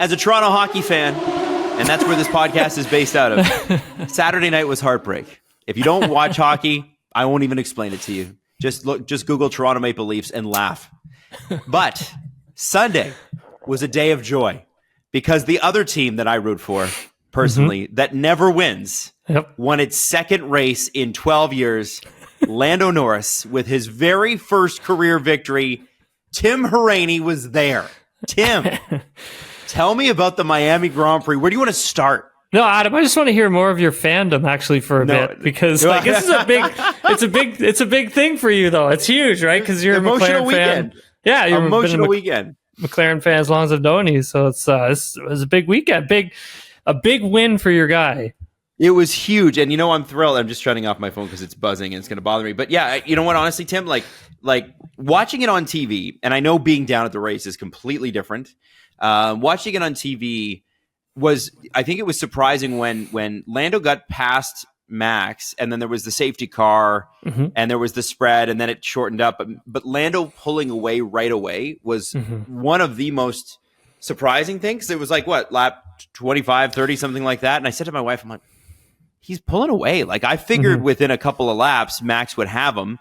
as a Toronto hockey fan, and that's where this podcast is based out of, Saturday night was heartbreak. If you don't watch hockey, I won't even explain it to you. Just Google Toronto Maple Leafs and laugh. But Sunday was a day of joy because the other team that I root for personally that never wins won its second race in 12 years. Lando Norris with his very first career victory. Tim Hauraney was there. Tim, tell me about the Miami Grand Prix. Where do you want to start? No, Adam, I just want to hear more of your fandom actually for a bit because like this is it's a big thing for you though. It's huge, right? Because you're a McLaren fan. Yeah, you're emotional weekend. McLaren fan as long as I've known you, so it was a big weekend, a big win for your guy. It was huge, and I'm thrilled. I'm just shutting off my phone because it's buzzing and it's going to bother me. But yeah, you know what? Honestly, Tim, like watching it on TV, and I know being down at the race is completely different. Watching it on TV I think it was surprising when Lando got past Max, and then there was the safety car, and there was the spread, and then it shortened up. But Lando pulling away right away was one of the most surprising things. It was like, what, lap 25, 30, something like that. And I said to my wife, I'm like, he's pulling away. Like I figured within a couple of laps, Max would have him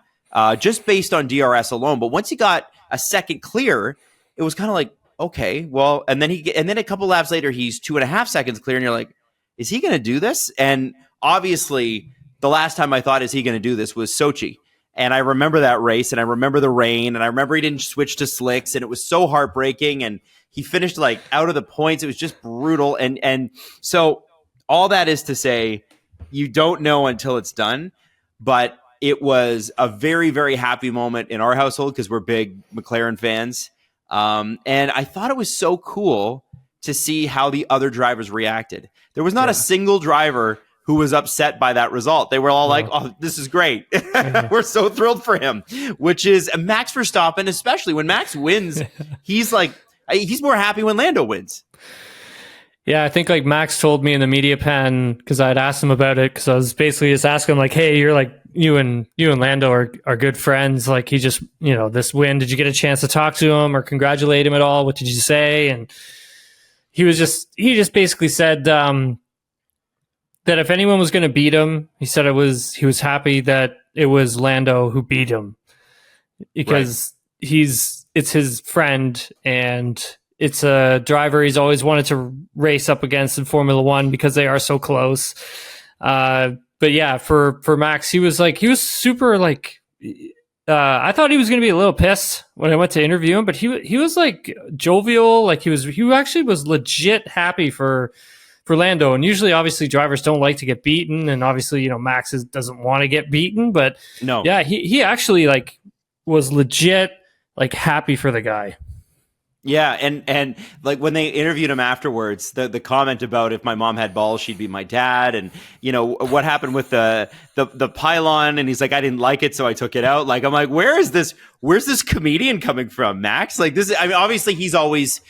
just based on DRS alone. But once he got a second clear, it was kind of like, okay, well, and then a couple laps later, he's 2.5 seconds clear, and you're like, is he going to do this? And obviously, the last time I thought, is he going to do this, was Sochi. And I remember that race, and I remember the rain, and I remember he didn't switch to slicks, and it was so heartbreaking, and he finished like out of the points. It was just brutal. And so all that is to say, you don't know until it's done, but it was a very, very happy moment in our household because we're big McLaren fans. And I thought it was so cool to see how the other drivers reacted. There was not a single driver who was upset by that result. They were all like, oh, this is great. We're so thrilled for him, which is Max Verstappen, especially when Max wins. He's more happy when Lando wins. Yeah, I think like Max told me in the media pen, because I had asked him about it, because I was basically just asking him like, hey, you're like, you and Lando are good friends. Like he just, this win, did you get a chance to talk to him or congratulate him at all? What did you say? And he just basically said that if anyone was going to beat him, he said he was happy that it was Lando who beat him because it's his friend and it's a driver he's always wanted to race up against in Formula One because they are so close. But yeah, for Max, he was super like, I thought he was going to be a little pissed when I went to interview him, but he was like jovial. Like he actually was legit happy for Lando. And usually obviously drivers don't like to get beaten. And obviously, Max doesn't want to get beaten, but no, yeah, he actually like was legit like happy for the guy. Yeah, and like when they interviewed him afterwards, the comment about if my mom had balls, she'd be my dad, and what happened with the pylon, and he's like, I didn't like it, so I took it out. Like I'm like, where's this comedian coming from, Max? Like this, I mean, obviously you've always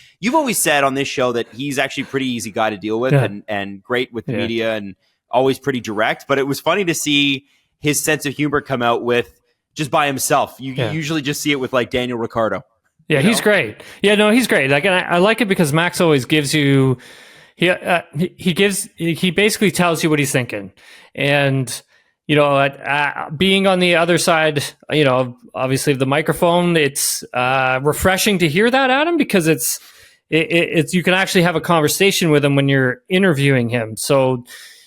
said on this show that he's actually a pretty easy guy to deal with, and great with the media, and always pretty direct. But it was funny to see his sense of humor come out with just by himself. You usually just see it with like Daniel Ricciardo. Yeah, he's great. Yeah, no, he's great. Like, and I like it because Max always gives you, he basically tells you what he's thinking, and being on the other side, obviously of the microphone, it's refreshing to hear that, Adam, because it's you can actually have a conversation with him when you're interviewing him. So,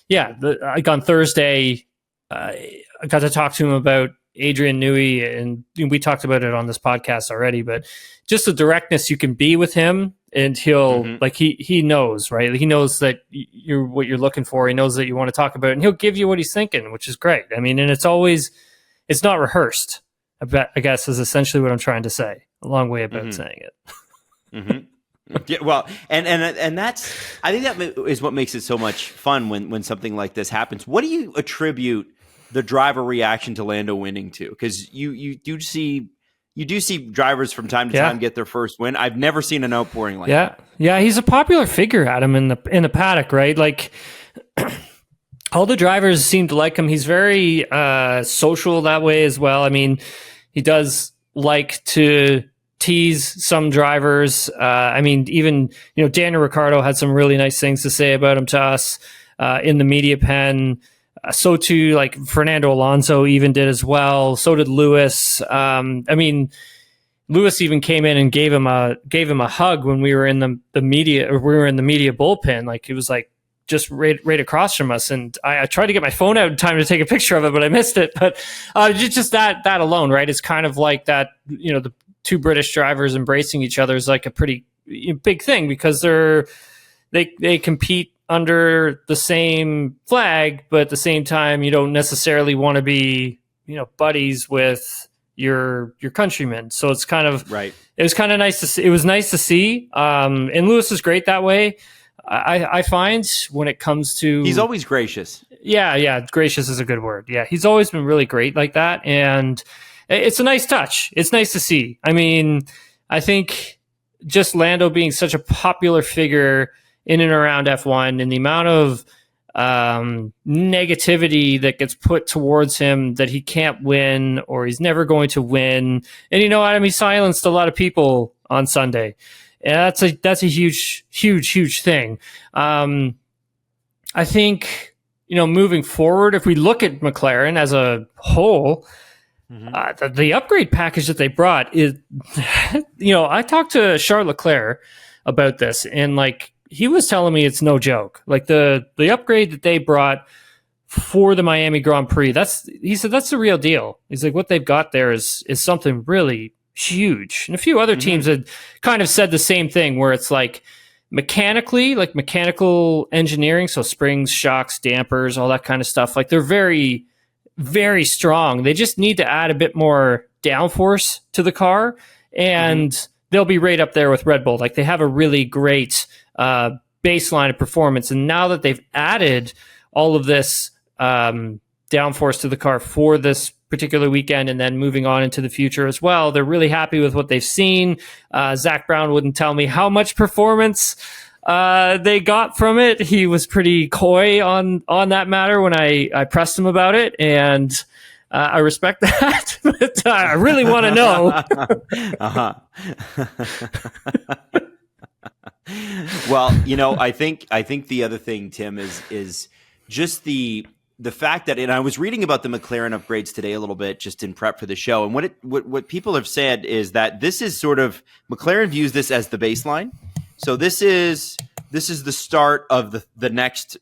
yeah, like on Thursday, I got to talk to him about Adrian Newey, and we talked about it on this podcast already, but just the directness you can be with him, and he'll like he knows, right? He knows that you're what you're looking for. He knows that you want to talk about it, and he'll give you what he's thinking, which is great. I mean, and it's not rehearsed. I guess is essentially what I'm trying to say. A long way about saying it. Yeah, well, and that's, I think that is what makes it so much fun when something like this happens. What do you attribute the driver reaction to Lando winning to? Because you do see drivers from time to time get their first win. I've never seen an outpouring like that. Yeah, he's a popular figure, Adam, in the paddock, right? Like all the drivers seem to like him. He's very social that way as well. I mean, he does like to tease some drivers. I mean, even, Daniel Ricciardo had some really nice things to say about him to us in the media pen. So too, like Fernando Alonso even did as well. So did Lewis. I mean, Lewis even came in and gave him a hug when we were in the media, or we were in the media bullpen. Like, it was like just right across from us. And I tried to get my phone out in time to take a picture of it, but I missed it. But just that alone, right? It's kind of like that, the two British drivers embracing each other is like a pretty big thing, because they compete under the same flag, but at the same time, you don't necessarily want to be, buddies with your countrymen. So it's kind of right. It was kind of nice to see. It was nice to see. And Lewis is great that way. I find when it comes to, he's always gracious. Yeah. Gracious is a good word. Yeah. He's always been really great like that. And it's a nice touch. It's nice to see. I mean, I think just Lando being such a popular figure in and around F1, and the amount of negativity that gets put towards him that he can't win or he's never going to win. And Adam, he silenced a lot of people on Sunday. And that's a huge thing. I think, moving forward, if we look at McLaren as a whole, the upgrade package that they brought is, I talked to Charles Leclerc about this, and he was telling me it's no joke. Like the upgrade that they brought for the Miami Grand Prix, he said that's the real deal. He's like, what they've got there is something really huge. And a few other teams had kind of said the same thing, where it's like mechanically, like mechanical engineering, so springs, shocks, dampers, all that kind of stuff. Like they're very, very strong. They just need to add a bit more downforce to the car, and they'll be right up there with Red Bull. Like they have a really great baseline of performance. And now that they've added all of this downforce to the car for this particular weekend, and then moving on into the future as well, they're really happy with what they've seen. Zach Brown wouldn't tell me how much performance they got from it. He was pretty coy on that matter when I pressed him about it, and I respect that, but I really want to know. Well, I think the other thing, Tim, is just the fact that, and I was reading about the McLaren upgrades today a little bit just in prep for the show, and what people have said is that this is sort of, McLaren views this as the baseline. So this is the start of the next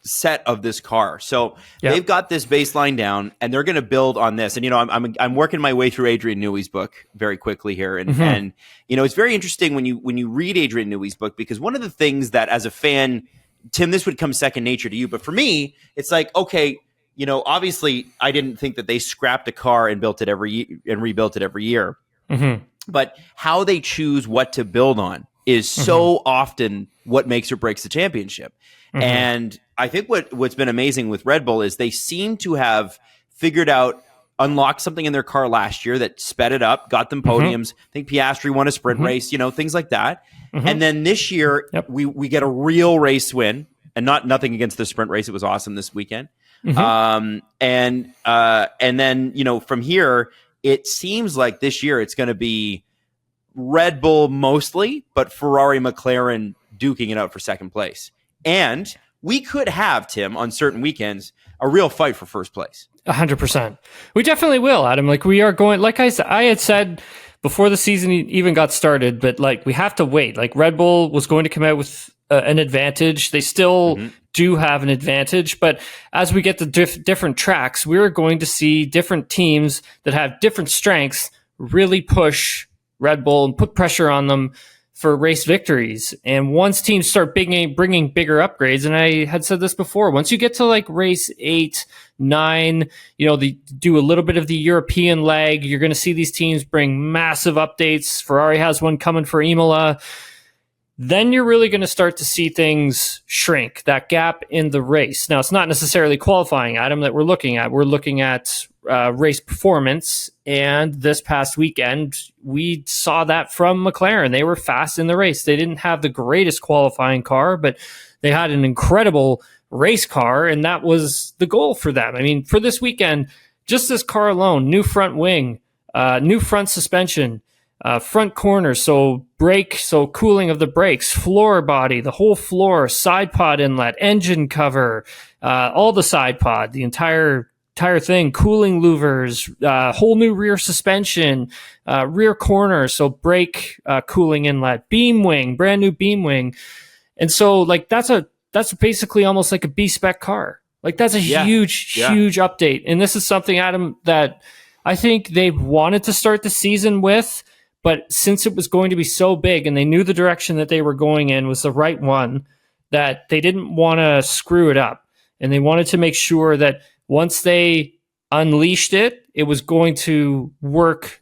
set of this car. So they've got this baseline down, and they're going to build on this. And I'm working my way through Adrian Newey's book very quickly here, and it's very interesting when you read Adrian Newey's book, because one of the things that, as a fan, Tim, this would come second nature to you, but for me, it's like, okay, obviously I didn't think that they scrapped a car and built it and rebuilt it every year. But how they choose what to build on is so often what makes or breaks the championship. And I think what's been amazing with Red Bull is they seem to have unlocked something in their car last year that sped it up, got them podiums. I think Piastri won a sprint race, things like that. And then this year, we get a real race win, and nothing against the sprint race. It was awesome this weekend. And then, from here, it seems like this year it's going to be Red Bull mostly, but Ferrari, McLaren duking it out for second place. And we could have, Tim, on certain weekends, a real fight for first place. 100%. We definitely will, Adam. Like, we are going, like I had said before the season even got started, but we have to wait. Like, Red Bull was going to come out with an advantage. They still do have an advantage, but as we get to different tracks, we're going to see different teams that have different strengths really push Red Bull and put pressure on them for race victories. And once teams start bringing bigger upgrades, and I had said this before, once you get to race 8, 9, they do a little bit of the European leg, you're going to see these teams bring massive updates. Ferrari has one coming for Imola. Then you're really going to start to see things shrink, that gap in the race. Now, it's not necessarily qualifying, Adam, that we're looking at. We're looking at race performance, and this past weekend, we saw that from McLaren. They were fast in the race. They didn't have the greatest qualifying car, but they had an incredible race car, and that was the goal for them. I mean, for this weekend, just this car alone, new front wing, new front suspension, front corners, so cooling of the brakes, floor body, the whole floor, side pod inlet, engine cover, all the side pod, the entire thing, cooling louvers, whole new rear suspension, rear corner, so brake cooling inlet, beam wing, brand new beam wing. And so like that's basically almost like a B-spec car. Like that's a huge update. And this is something, Adam, that I think they wanted to start the season with, but since it was going to be so big and they knew the direction that they were going in was the right one, that they didn't want to screw it up. And they wanted to make sure that once they unleashed it, it was going to work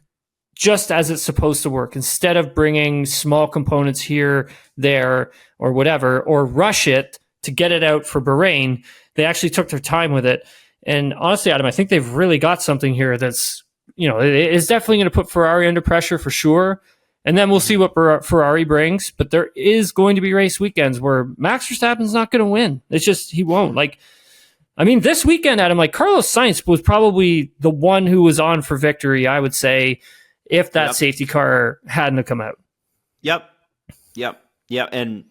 just as it's supposed to work, instead of bringing small components here, there, or whatever, or rush it to get it out for Bahrain. They actually took their time with it. And honestly, Adam, I think they've really got something here that's, it's definitely going to put Ferrari under pressure for sure. And then we'll see what Ferrari brings. But there is going to be race weekends where Max Verstappen's not going to win. It's just, he won't. This weekend, Adam, Carlos Sainz was probably the one who was on for victory, I would say, if that safety car hadn't have come out. Yep. And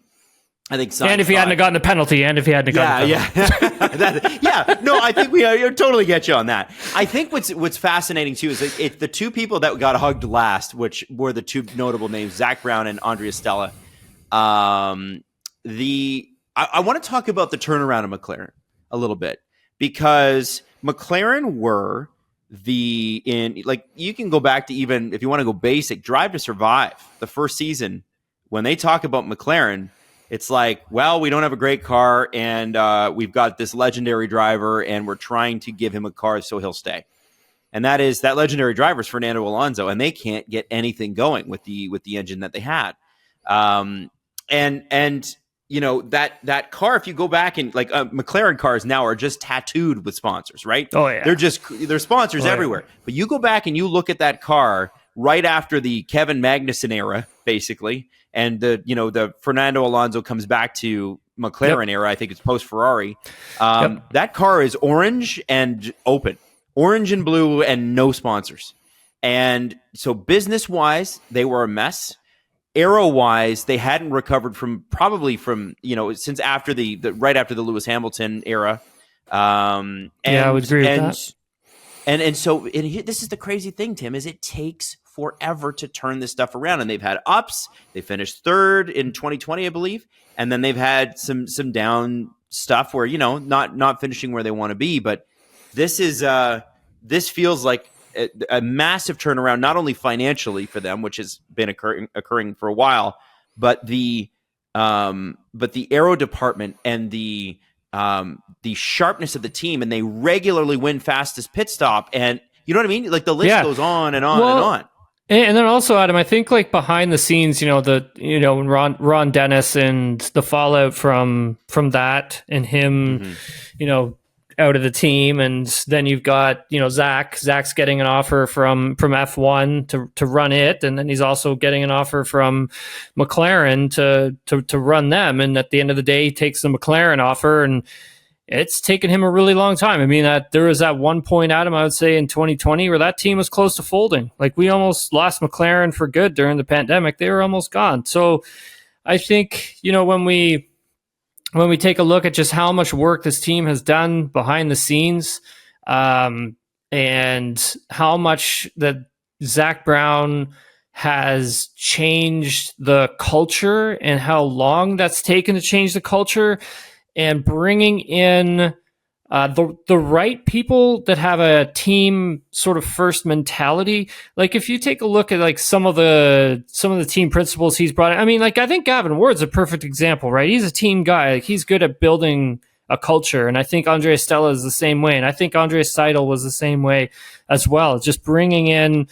I think Sainz, and if he hadn't gotten a penalty, No, I think we totally get you on that. I think what's fascinating too is that the two people that got hugged last, which were the two notable names, Zach Brown and Andrea Stella. I want to talk about the turnaround of McLaren a little bit, because McLaren were you can go back to, even if you want to go basic, Drive to Survive, the first season. When they talk about McLaren, it's like, well, we don't have a great car, and we've got this legendary driver, and we're trying to give him a car so he'll stay. And that legendary driver is Fernando Alonso, and they can't get anything going with the engine that they had. That car, if you go back and McLaren cars now are just tattooed with sponsors, right? Oh yeah, they're sponsors everywhere. Yeah. But you go back and you look at that car right after the Kevin Magnussen era, basically, and the Fernando Alonso comes back to McLaren era. I think it's post Ferrari. That car is orange and open, orange and blue, and no sponsors. And so business wise, they were a mess. Aero-wise, they hadn't recovered from since after right after the Lewis Hamilton era. I would agree with that. And so this is the crazy thing, Tim, is it takes forever to turn this stuff around. And they've had ups. They finished third in 2020, I believe, and then they've had some down stuff where not finishing where they want to be. But this feels like a massive turnaround, not only financially for them, which has been occurring for a while, but the aero department and the sharpness of the team, and they regularly win fastest pit stop, and you know what I mean? Like the list goes on and on and on. And then also, Adam, I think behind the scenes, when Ron Dennis and the fallout from that, and him, out of the team, and then you've got Zach's getting an offer from F1 to run it, and then he's also getting an offer from McLaren to run them, and at the end of the day he takes the McLaren offer, and it's taken him a really long time. I mean, there was that one point, Adam, I would say in 2020 where that team was close to folding. Like, we almost lost McLaren for good during the pandemic. They were almost gone. So I think when we take a look at just how much work this team has done behind the scenes, and how much that Zach Brown has changed the culture, and how long that's taken to change the culture, and bringing in the right people that have a team sort of first mentality. Like, if you take a look at some of the team principles he's brought in, I mean, I think Gavin Ward's a perfect example, right? He's a team guy. He's good at building a culture, and I think Andrea Stella is the same way, and I think Andrea Seidel was the same way as well. Just bringing in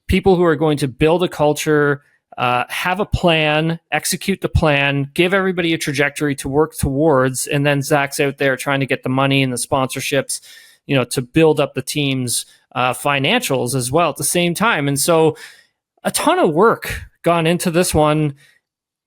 people who are going to build a culture, have a plan, execute the plan, give everybody a trajectory to work towards, and then Zach's out there trying to get the money and the sponsorships, to build up the team's financials as well at the same time. And so a ton of work gone into this one.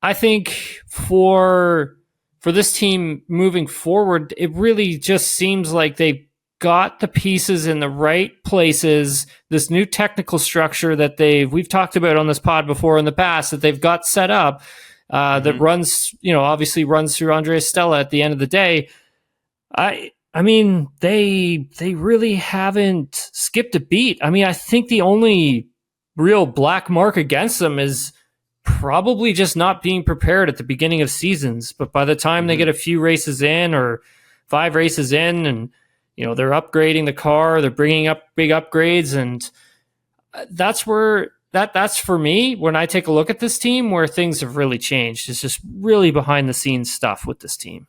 I think for this team moving forward, it really just seems like they got the pieces in the right places. This new technical structure that we've talked about on this pod before in the past that they've got set up that runs, obviously runs through Andrea Stella at the end of the day. I mean, they really haven't skipped a beat. I mean, I think the only real black mark against them is probably just not being prepared at the beginning of seasons. But by the time they get a few races in or 5 races in and, they're upgrading the car, they're bringing up big upgrades. And that's where that's for me, when I take a look at this team, where things have really changed. It's just really behind the scenes stuff with this team.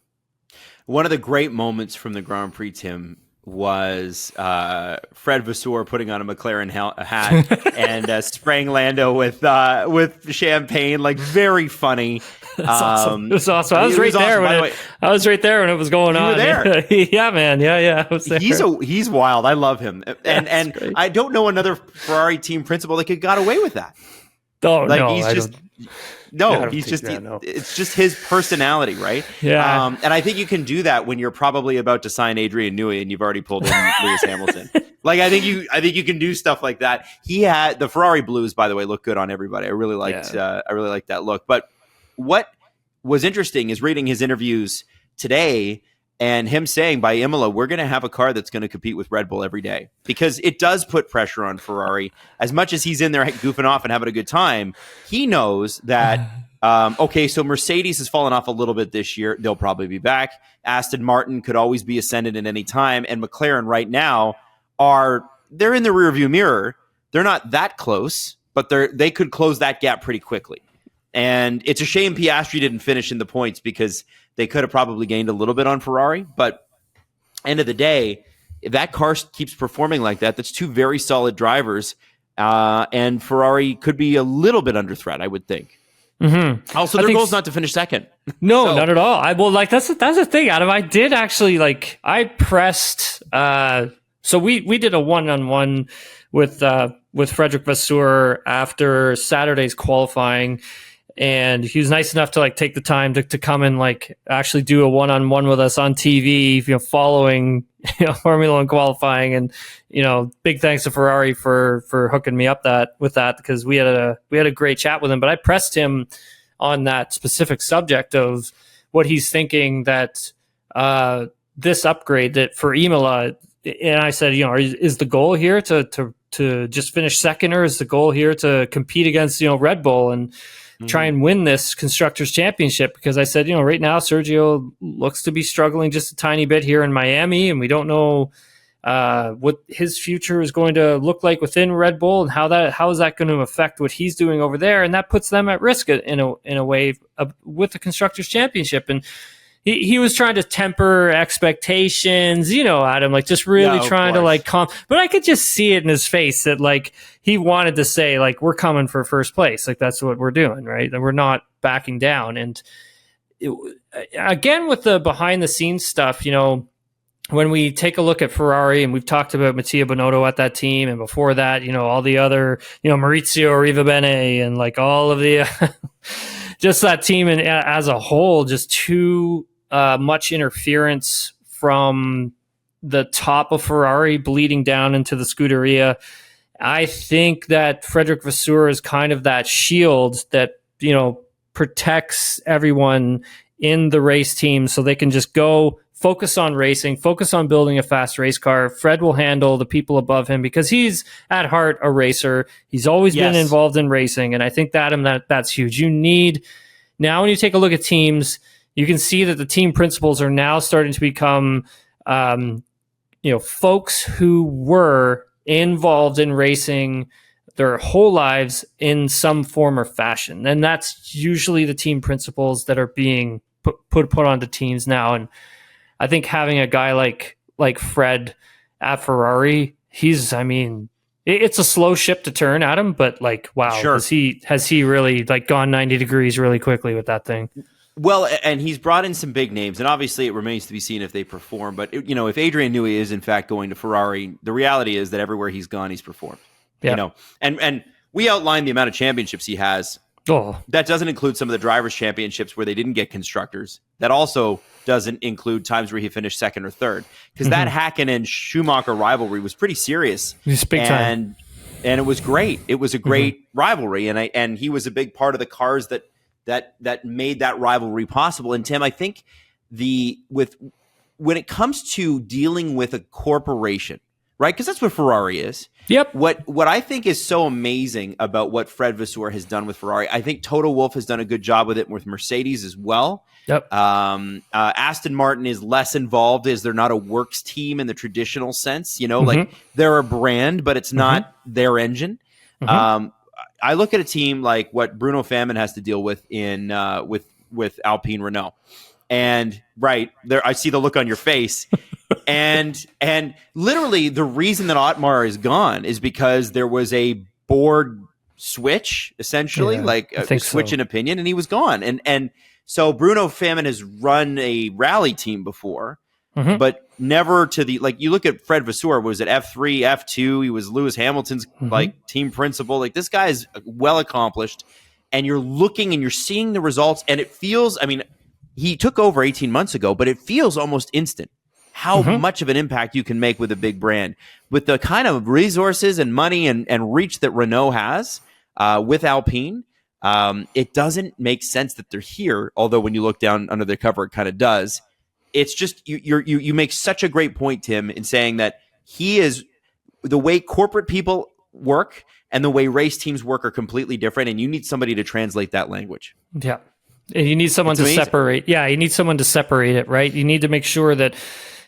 One of the great moments from the Grand Prix, Tim, was Fred Vasseur putting on a McLaren hat and spraying Lando with champagne, like very funny. That's awesome. It was awesome. I was right there when it was going on. You were there. Yeah, man. Yeah. I was there. He's wild. I love him. And great. I don't know another Ferrari team principal that got away with that. Oh, like, no, it's just his personality, right? Yeah. And I think you can do that when you're probably about to sign Adrian Newey and you've already pulled in Lewis Hamilton. Like, I think you can do stuff like that. He had the Ferrari blues, by the way, look good on everybody. I really liked that look. But what was interesting is reading his interviews today and him saying by Imola, we're going to have a car that's going to compete with Red Bull every day, because it does put pressure on Ferrari. As much as he's in there goofing off and having a good time, he knows that, so Mercedes has fallen off a little bit this year. They'll probably be back. Aston Martin could always be ascended at any time. And McLaren right now they're in the rearview mirror. They're not that close, but they could close that gap pretty quickly. And it's a shame Piastri didn't finish in the points, because they could have probably gained a little bit on Ferrari. But end of the day, if that car keeps performing like that, that's 2 very solid drivers. And Ferrari could be a little bit under threat, I would think. Mm-hmm. Also, their goal is not to finish second. No, not at all. That's the thing, Adam. I did actually I pressed. So we did a one-on-one with Frederick Vasseur after Saturday's qualifying. And he was nice enough to take the time to come and actually do a one-on-one with us on TV, following Formula One qualifying. And big thanks to Ferrari for hooking me up with that, because we had a great chat with him. But I pressed him on that specific subject of what he's thinking that this upgrade that for Imola. And I said, is the goal here to just finish second, or is the goal here to compete against Red Bull and try and win this Constructors' Championship? Because I said, right now Sergio looks to be struggling just a tiny bit here in Miami, and we don't know what his future is going to look like within Red Bull, and how is that going to affect what he's doing over there, and that puts them at risk in a way with the Constructors' Championship. And he was trying to temper expectations, Adam, just really trying to calm. But I could just see it in his face that he wanted to say we're coming for first place, that's what we're doing, right? And we're not backing down. And again, with the behind the scenes stuff, when we take a look at Ferrari, and we've talked about Mattia Binotto at that team, and before that, all the other, Maurizio Arrivabene, and all of the just that team and as a whole, just too much interference from the top of Ferrari bleeding down into the Scuderia. I think that Frederick Vasseur is kind of that shield that, protects everyone in the race team, so they can just go focus on racing, focus on building a fast race car. Fred will handle the people above him, because he's at heart a racer. He's always been involved in racing. And I think that's huge. You need, now when you take a look at teams, you can see that the team principals are now starting to become, folks who were involved in racing their whole lives in some form or fashion. And that's usually the team principals that are being put onto teams now. And I think having a guy like Fred at Ferrari, it's a slow ship to turn, Adam, but wow, sure. Has he really gone 90 degrees really quickly with that thing? Well, and he's brought in some big names, and obviously it remains to be seen if they perform. But if Adrian Newey is in fact going to Ferrari, the reality is that everywhere he's gone, he's performed. Yeah. And we outlined the amount of championships he has Oh, That doesn't include some of the drivers' championships where they didn't get constructors. That also doesn't include times where he finished second or third, because that Hakkinen Schumacher rivalry was pretty serious. It's big time. And it was great. It was a great rivalry, and he was a big part of the cars that made that rivalry possible. And Tim, I think when it comes to dealing with a corporation, right? Because that's what Ferrari is. Yep. What I think is so amazing about what Fred Vasseur has done with Ferrari, I think Toto Wolff has done a good job with it with Mercedes as well. Yep. Aston Martin is less involved, as they're not a works team in the traditional sense. Like they're a brand, but it's not their engine. I look at a team like what Bruno Famin has to deal with in with Alpine Renault, and right there, I see the look on your face. And literally the reason that Otmar is gone is because there was a board switch, essentially, like a switch in opinion, and he was gone. And so Bruno Famin has run a rally team before, but never to the, like, you look at Fred Vasseur, was it F3, F2? He was Lewis Hamilton's like team principal. Like, this guy is well accomplished, and you're looking and you're seeing the results, and it feels, I mean, he took over 18 months ago, but it feels almost instant how much of an impact you can make with a big brand, with the kind of resources and money and reach that Renault has with Alpine. It doesn't make sense that they're here, although when you look down under the cover, it kind of does. It's just you make such a great point, Tim, in saying that he is, the way corporate people work and the way race teams work are completely different, and you need somebody to translate that language. Yeah. You need someone to separate. Yeah, you need someone to separate it, right? You need to make sure that,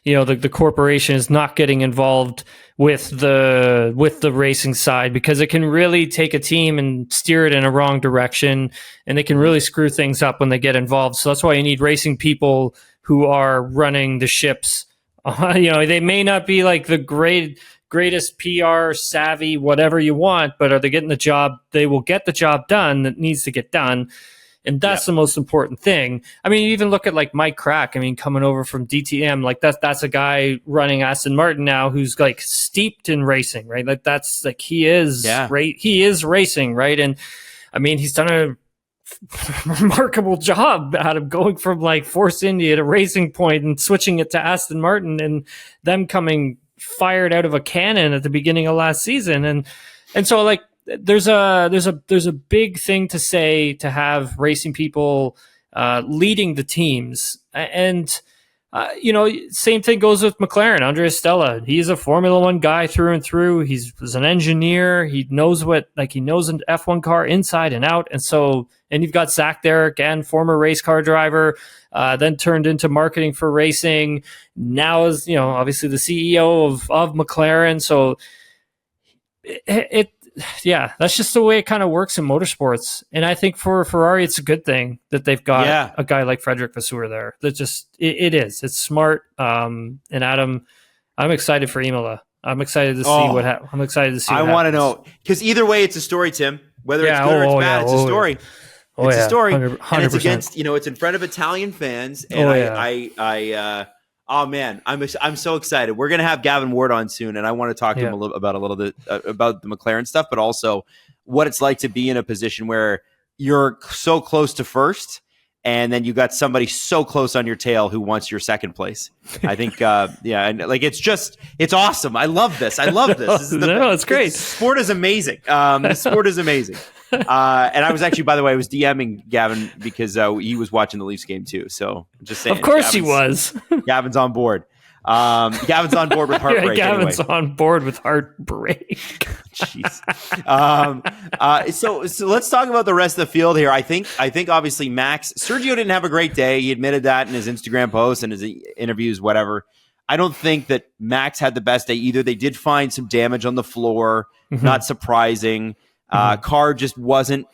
you know, the corporation is not getting involved with the racing side, because it can really take a team and steer it in a wrong direction, and they can really screw things up when they get involved. So that's why you need racing people who are running the ships. They may not be like the greatest PR savvy, whatever you want, but are they getting the job? They will get the job done that needs to get done. And that's the most important thing. I mean, you even look at like Mike Crack. I mean, coming over from DTM, like that's a guy running Aston Martin now who's like steeped in racing, right? Like that's like he is racing, right? And I mean, he's done a remarkable job out of going from like Force India to Racing Point and switching it to Aston Martin, and them coming fired out of a cannon at the beginning of last season. And so like, there's a big thing to say to have racing people leading the teams, and same thing goes with McLaren. Andrea Stella, he's a Formula One guy through and through. He's an engineer. He knows an F1 car inside and out. And you've got Zach there again, former race car driver, then turned into marketing for racing. Now is obviously the CEO of McLaren. So that's just the way it kind of works in motorsports. And I think for Ferrari, it's a good thing that they've got a guy like Frederic Vasseur there. That just, it's smart. And Adam, I'm excited for Imola. I'm excited to see I'm excited to see what I want to know, because either way, it's a story, Tim. Whether it's good or it's bad, it's a story. It's a story. 100%. And it's against, it's in front of Italian fans. And oh man, I'm so excited. We're gonna have Gavin Ward on soon, and I want to talk to him a little bit about the McLaren stuff, but also what it's like to be in a position where you're so close to first, and then you got somebody so close on your tail who wants your second place. I think, and like it's awesome. I love this. It's great. Sport is amazing. The sport is amazing. And I was actually, by the way, I was DMing Gavin because he was watching the Leafs game too. So just saying, of course he was. Gavin's on board. Gavin's on board with Heartbreak. Gavin's on board with Heartbreak. Jeez. So let's talk about the rest of the field here. I think obviously Sergio didn't have a great day. He admitted that in his Instagram posts and his interviews, whatever. I don't think that Max had the best day either. They did find some damage on the floor, not surprising. Car just wasn't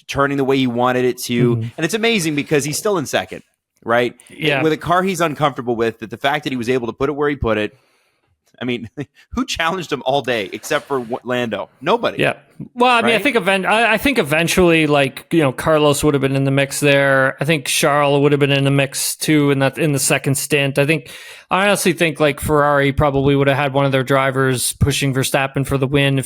turning the way he wanted it to. And it's amazing because he's still in second, right? Yeah. With a car he's uncomfortable with, that the fact that he was able to put it where he put it, I mean, who challenged him all day except for Lando? Nobody. Yeah. Well, I mean, right? I think eventually, like, Carlos would have been in the mix there. I think Charles would have been in the mix too in the second stint. I honestly think like Ferrari probably would have had one of their drivers pushing Verstappen for the win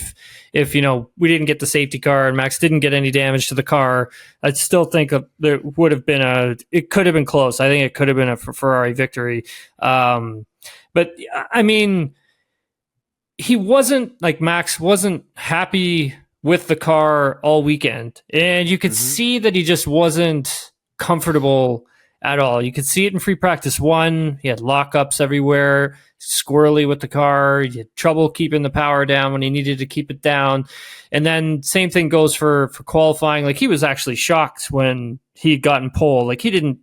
if we didn't get the safety car and Max didn't get any damage to the car. I'd still think there would have been it could have been close. I think it could have been a Ferrari victory. But I mean, Max wasn't happy with the car all weekend. And you could see that he just wasn't comfortable at all. You could see it in free practice 1. He had lockups everywhere, squirrely with the car. He had trouble keeping the power down when he needed to keep it down. And then same thing goes for qualifying. Like, he was actually shocked when he had gotten pole. Like, he didn't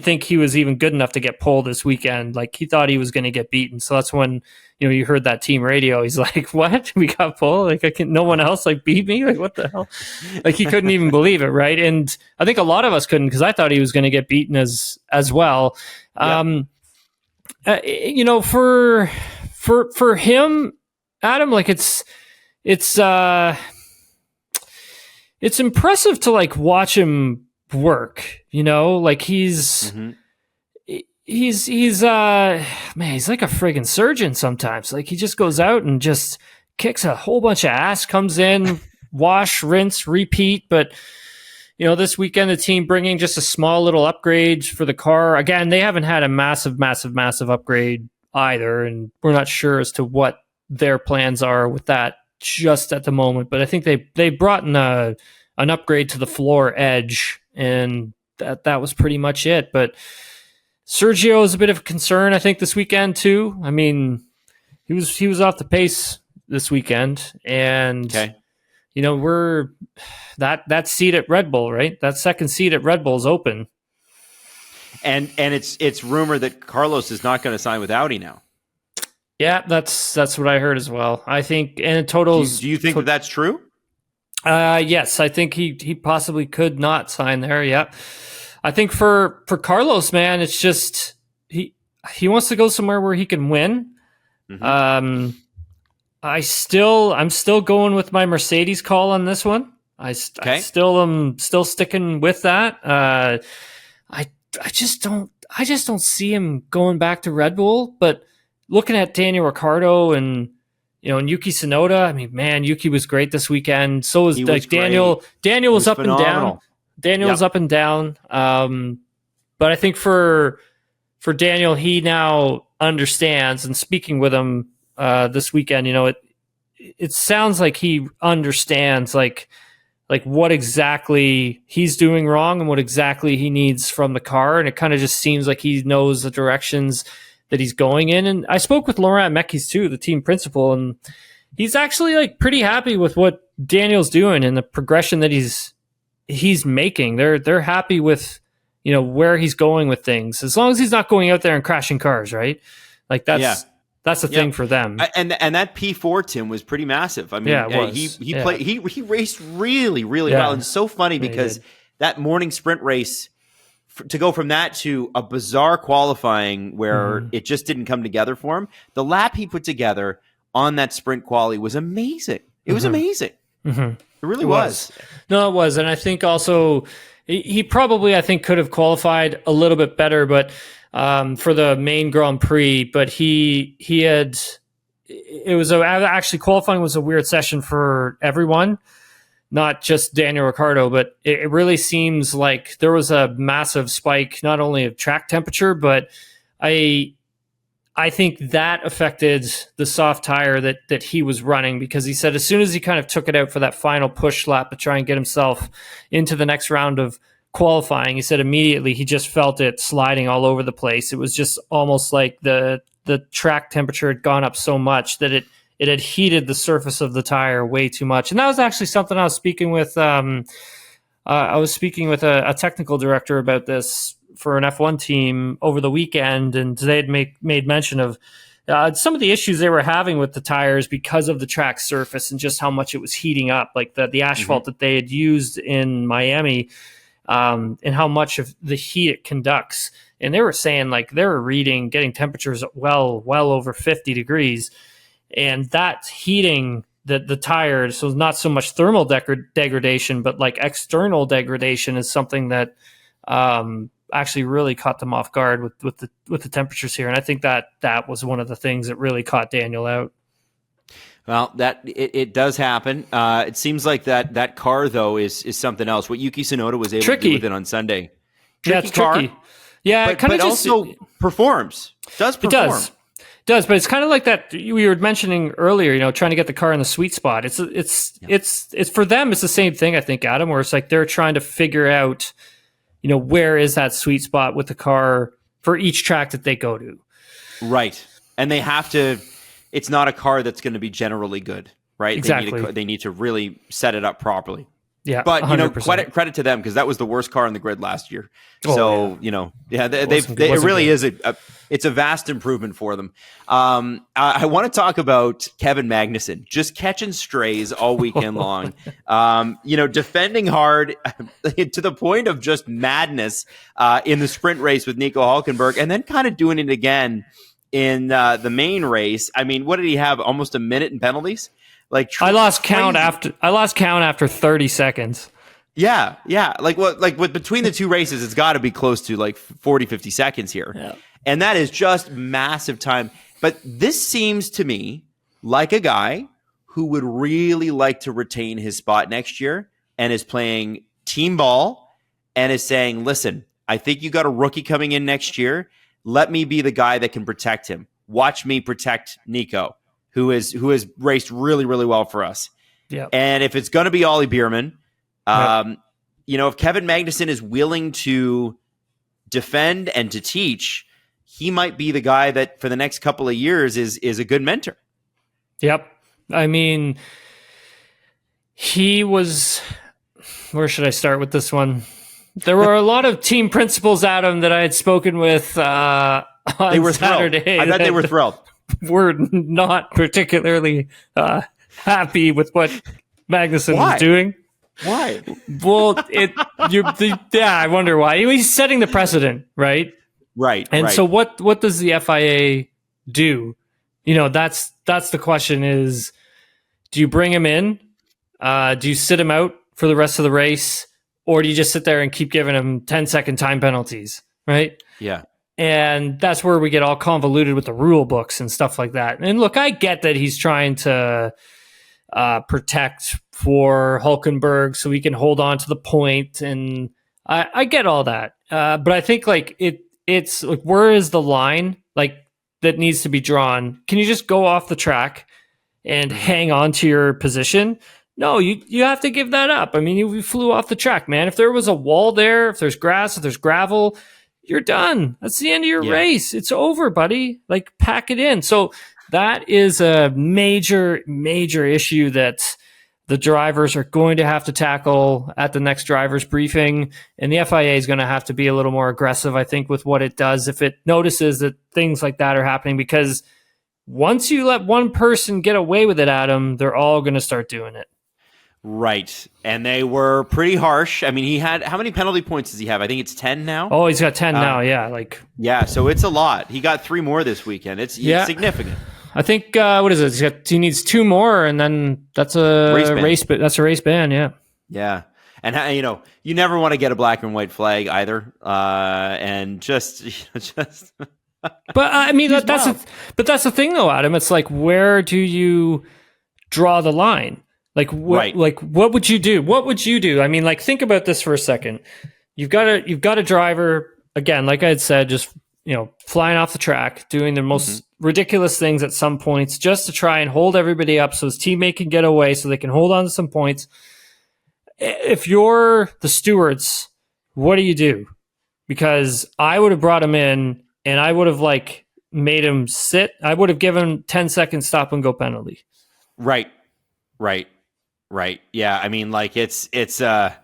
think he was even good enough to get pole this weekend. Like, he thought he was going to get beaten. So that's when, you heard that team radio. He's like, what? We got pole? Like, no one else beat me? Like, what the hell? Like, he couldn't even believe it. Right. And I think a lot of us couldn't, because I thought he was going to get beaten as well. Yep. For him, Adam, like, it's impressive to like watch him work, like he's man, he's like a friggin' surgeon sometimes. Like, he just goes out and just kicks a whole bunch of ass, comes in, wash, rinse, repeat. But this weekend the team bringing just a small little upgrade for the car. Again, they haven't had a massive upgrade either, and we're not sure as to what their plans are with that just at the moment. But I think they brought in an upgrade to the floor edge, and that was pretty much it. But Sergio is a bit of a concern, I think, this weekend too. I mean, he was off the pace this weekend, and we're that seat at Red Bull, right? That second seat at Red Bull is open, and it's rumored that Carlos is not going to sign with Audi now. Yeah, that's what I heard as well. I think, and in total, do you think that's true? Yes, I think he possibly could not sign there. Yeah. I think for Carlos, man, it's just he wants to go somewhere where he can win. I'm still going with my Mercedes call on this one. I still am sticking with that. I just don't see him going back to Red Bull. But looking at Daniel Ricciardo and and Yuki Tsunoda, I mean, man, Yuki was great this weekend. So was Daniel. Daniel was up phenomenal. Was up and down. But I think for Daniel, he now understands. And speaking with him this weekend, it sounds like he understands like what exactly he's doing wrong and what exactly he needs from the car. And it kind of just seems like he knows the directions that he's going in. And I spoke with Laurent Mekies too, the team principal, and he's actually like pretty happy with what Daniel's doing and the progression that he's making. They're happy with where he's going with things, as long as he's not going out there and crashing cars, right? Like that's the thing for them. And that P4, Tim, was pretty massive. I mean, he raced really, really well. And it's so funny because that morning sprint race, to go from that to a bizarre qualifying where it just didn't come together for him, the lap he put together on that sprint quali was amazing. It was amazing. It really was. No, it was. And I think also he probably, I think, could have qualified a little bit better, but for the main Grand Prix, but actually qualifying was a weird session for everyone, not just Daniel Ricciardo, but it really seems like there was a massive spike, not only of track temperature, but I think that affected the soft tire that he was running, because he said as soon as he kind of took it out for that final push lap to try and get himself into the next round of qualifying, he said immediately he just felt it sliding all over the place. It was just almost like the track temperature had gone up so much that it had heated the surface of the tire way too much. And that was actually something I was speaking with. A technical director about this for an F1 team over the weekend, and they had made mention of some of the issues they were having with the tires because of the track surface and just how much it was heating up, like the asphalt that they had used in Miami, and how much of the heat it conducts. and they were saying like they were getting temperatures well over 50 degrees, and that's heating the tire. So not so much thermal degradation, but like external degradation is something that actually really caught them off guard with the temperatures here. And I think that was one of the things that really caught Daniel out. Well, that it does happen. It seems like that car though is something else. What Yuki Tsunoda was able to do with it on Sunday. It's tricky. Yeah, but also performs. Does perform. It does, but it's kind of like that we were mentioning earlier. Trying to get the car in the sweet spot. It's for them. It's the same thing, I think, Adam. Where it's like they're trying to figure out, where is that sweet spot with the car for each track that they go to. Right, and they have to. It's not a car that's going to be generally good, right? Exactly. They need to really set it up properly. Yeah, but 100%. Credit to them because that was the worst car on the grid last year. Oh, yeah. It really is it's a vast improvement for them. I want to talk about Kevin Magnussen just catching strays all weekend long. Defending hard to the point of just madness in the sprint race with Nico Hülkenberg, and then kind of doing it again in the main race. I mean, what did he have? Almost a minute in penalties. I lost count after 30 seconds. Yeah. With between the two races, it's got to be close to like 40, 50 seconds here. Yeah. And that is just massive time. But this seems to me like a guy who would really like to retain his spot next year and is playing team ball and is saying, listen, I think you got a rookie coming in next year. Let me be the guy that can protect him. Watch me protect Nico, who has raced really, really well for us. Yeah. And if it's going to be Ollie Bierman, if Kevin Magnussen is willing to defend and to teach, he might be the guy that for the next couple of years is a good mentor. Yep. I mean, he was, where should I start with this one? There were a lot of team principals, Adam, that I had spoken with on Saturday. Thrilled. I bet they were thrilled. Were not particularly happy with what Magnussen was doing. Why? Well, I wonder why. He's setting the precedent, right? Right. And so what does the FIA do? That's the question is, do you bring him in? Do you sit him out for the rest of the race? Or do you just sit there and keep giving him 10-second time penalties, right? Yeah. And that's where we get all convoluted with the rule books and stuff like that. And look, I get that he's trying to protect for Hülkenberg so he can hold on to the point, and I get all that. But I think it's like, where is the line that needs to be drawn? Can you just go off the track and hang on to your position? No, you have to give that up. I mean, you flew off the track, man. If there was a wall there, if there's grass, if there's gravel, you're done. That's the end of your race. It's over, buddy. Pack it in. So that is a major, major issue that the drivers are going to have to tackle at the next drivers briefing. And the FIA is going to have to be a little more aggressive, I think, with what it does if it notices that things like that are happening. Because once you let one person get away with it, Adam, they're all going to start doing it. Right. And they were pretty harsh. I mean, he had, how many penalty points does he have? I think it's 10 now. Oh, he's got 10 now. Yeah. Yeah. So it's a lot. He got 3 more this weekend. It's significant. I think, what is it? He needs 2 more, and then that's a race ban. Yeah. Yeah. And you never want to get a black and white flag either. And just. But I mean, that's the thing though, Adam. It's like, where do you draw the line? What would you do? What would you do? I mean, think about this for a second. You've got a driver, again, like I had said, just, flying off the track, doing the most ridiculous things at some points just to try and hold everybody up so his teammate can get away so they can hold on to some points. If you're the stewards, what do you do? Because I would have brought him in and I would have made him sit. I would have given 10-second stop and go penalty. Right. Yeah. I mean, it's I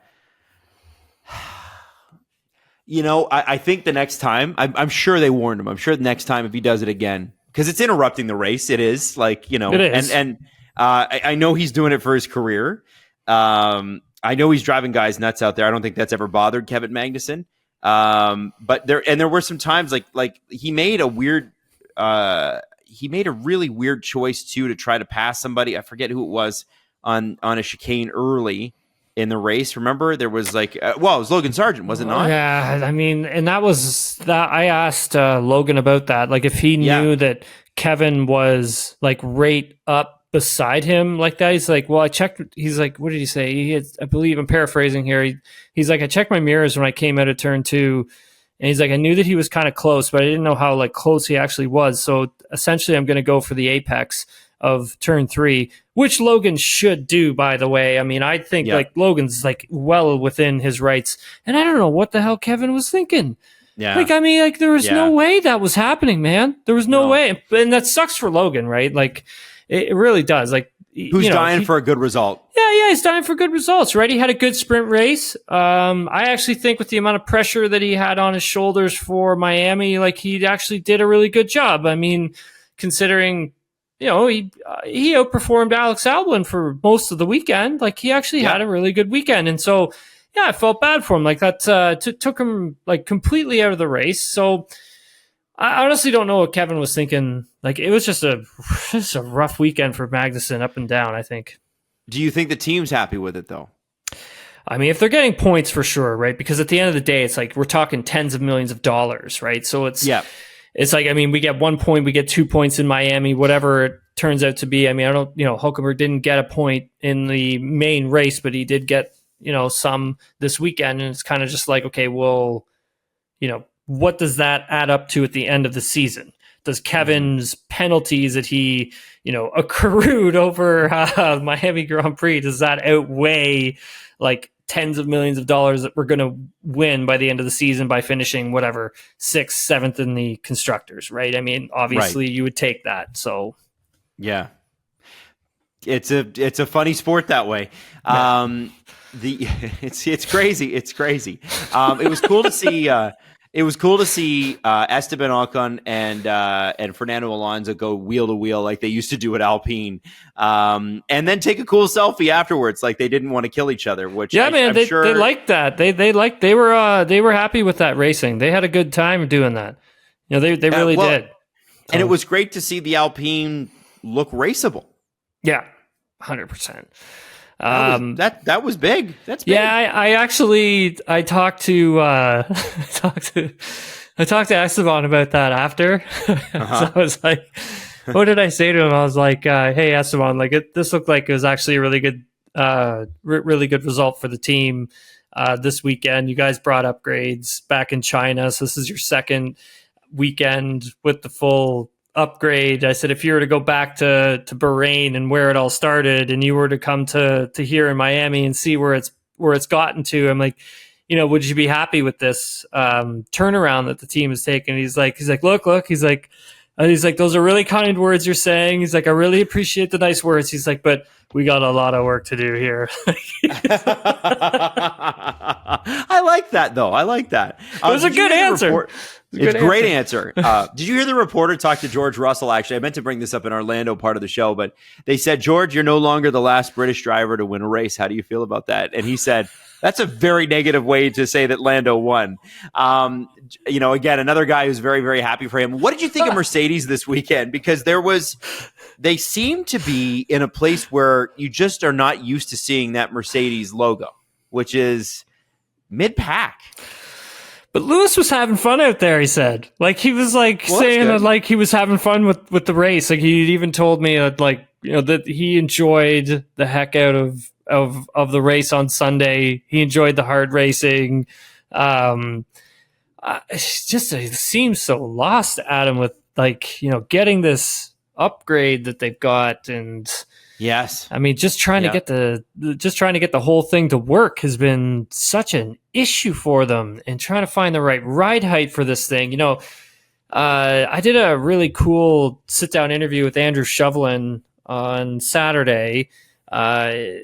think the next time, I'm sure they warned him. I'm sure the next time if he does it again, because it's interrupting the race. It is it is. And I know he's doing it for his career. I know he's driving guys nuts out there. I don't think that's ever bothered Kevin Magnussen. But there were some times like he made a really weird choice too to try to pass somebody. I forget who it was on a chicane early in the race. Remember, there was it was Logan Sargent, was it not? Yeah, I mean, and that was that. I asked Logan about that, like if he knew that Kevin was like right up beside him like that. He's like, well, I checked. He's like, what did he say? I believe I'm paraphrasing here. He's like, I checked my mirrors when I came out of turn 2, and he's like, I knew that he was kind of close, but I didn't know how like close he actually was. So essentially, I'm going to go for the apex of turn 3, which Logan should do, by the way. I mean, I think like Logan's like well within his rights, and I don't know what the hell Kevin was thinking. Yeah. Like, I mean, like there was no way that was happening, man. There was no way. And that sucks for Logan, right? Like it really does. Like who's dying for a good result. Yeah, he's dying for good results, right? He had a good sprint race. I actually think with the amount of pressure that he had on his shoulders for Miami, like he actually did a really good job. I mean, considering he outperformed Alex Albon for most of the weekend. Like he actually had a really good weekend. And so, I felt bad for him. Like that took him like completely out of the race. So I honestly don't know what Kevin was thinking. Like it was just a rough weekend for Magnussen up and down, I think. Do you think the team's happy with it though? I mean, if they're getting points for sure, right? Because at the end of the day, it's like we're talking tens of millions of dollars, right? So it's like, I mean, we get 1 point, we get 2 points in Miami, whatever it turns out to be. I mean, Hulkenberg didn't get a point in the main race, but he did get, some this weekend. And it's kind of just like, okay, well, what does that add up to at the end of the season? Does Kevin's penalties that he, accrued over Miami Grand Prix, does that outweigh like tens of millions of dollars that we're going to win by the end of the season by finishing whatever 6th, 7th in the constructors, right? I mean, obviously you would take that. So yeah, it's a funny sport that way. It's crazy. It's crazy. It was cool to see. Esteban Ocon and Fernando Alonso go wheel to wheel like they used to do at Alpine, and then take a cool selfie afterwards, like they didn't want to kill each other. Which they liked that. They were happy with that racing. They had a good time doing that. They really did. So. And it was great to see the Alpine look raceable. Yeah, 100%. That was big. That's big. Yeah, I talked to Esteban about that after. So I was like, what did I say to him? I was like, hey Esteban, like this looked like it was actually a really good result for the team this weekend. You guys brought upgrades back in China, so this is your second weekend with the full upgrade. I said, if you were to go back to Bahrain and where it all started, and you were to come to here in Miami and see where it's gotten to, I'm like, would you be happy with this turnaround that the team has taken? He's like, look, he's like, those are really kind words you're saying. He's like, I really appreciate the nice words. He's like, but we got a lot of work to do here. I like that though. I like that. It was a good answer. It's a great answer. Did you hear the reporter talk to George Russell? Actually, I meant to bring this up in Orlando part of the show, but they said, George, you're no longer the last British driver to win a race. How do you feel about that? And he said, that's a very negative way to say that Lando won. Again, another guy who's very, very happy for him. What did you think of Mercedes this weekend? Because they seem to be in a place where you just are not used to seeing that Mercedes logo, which is mid-pack. But Lewis was having fun out there, he said. Like, he was saying that like he was having fun with the race. Like, he even told me that that he enjoyed the heck out of the race on Sunday. He enjoyed the hard racing. It seems so lost, Adam, with getting this upgrade that they've got. And yes, I mean, just trying to get the whole thing to work has been such an issue for them, and trying to find the right ride height for this thing. I did a really cool sit down interview with Andrew Shovelin on Saturday,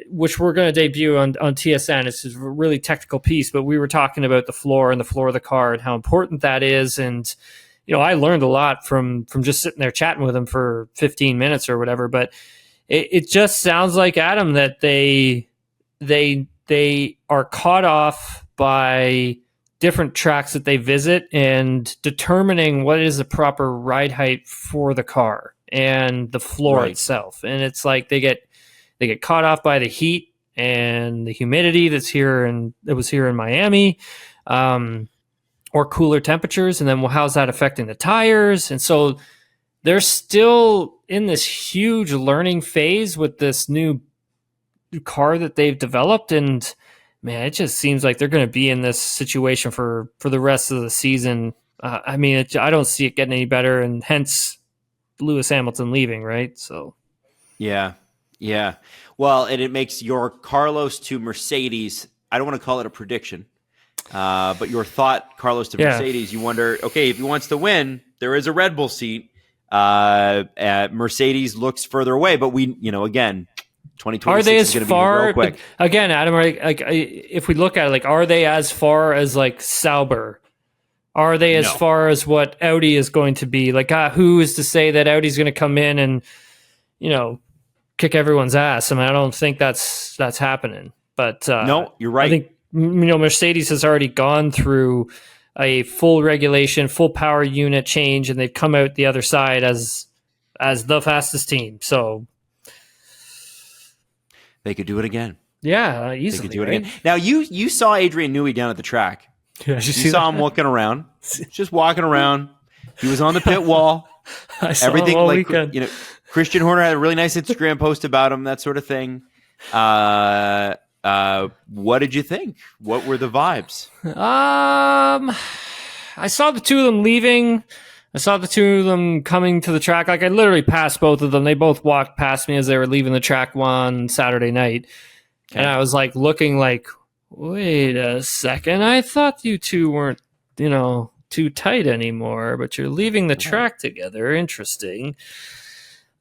which we're going to debut on TSN. It's a really technical piece, but we were talking about the floor and the floor of the car and how important that is. And, I learned a lot from just sitting there chatting with him for 15 minutes or whatever, but it just sounds like, Adam, that they are caught off by different tracks that they visit and determining what is the proper ride height for the car and the floor itself. And it's like they get caught off by the heat and the humidity that was here in Miami, or cooler temperatures. And then, well, how's that affecting the tires? And so they're still in this huge learning phase with this new car that they've developed. And man, it just seems like they're going to be in this situation for the rest of the season. I don't see it getting any better, and hence Lewis Hamilton leaving, right? So, yeah. Well, and it makes your Carlos to Mercedes, I don't want to call it a prediction, but your thought, Carlos to Mercedes, you wonder, okay, if he wants to win, there is a Red Bull seat. Mercedes looks further away, but we, again, 2026 are they is going to be real quick. Again, Adam, if we look at it, like, are they as far as like Sauber? Are they as far as what Audi is going to be? Like, who is to say that Audi's going to come in and, kick everyone's ass? I mean, I don't think that's happening. But no, you're right. I think Mercedes has already gone through a full regulation, full power unit change, and they've come out the other side as the fastest team. So they could do it again. Yeah, easily. They could do it again. Now, you saw Adrian Newey down at the track. Yeah, you saw him walking around, just walking around. He was on the pit wall. I saw everything him all weekend. Christian Horner had a really nice Instagram post about him, that sort of thing. What did you think? What were the vibes? I saw the two of them leaving. I saw the two of them coming to the track. Like, I literally passed both of them. They both walked past me as they were leaving the track one Saturday night. Okay. And I was like looking like, wait a second. I thought you two weren't, too tight anymore, but you're leaving the track together. Interesting.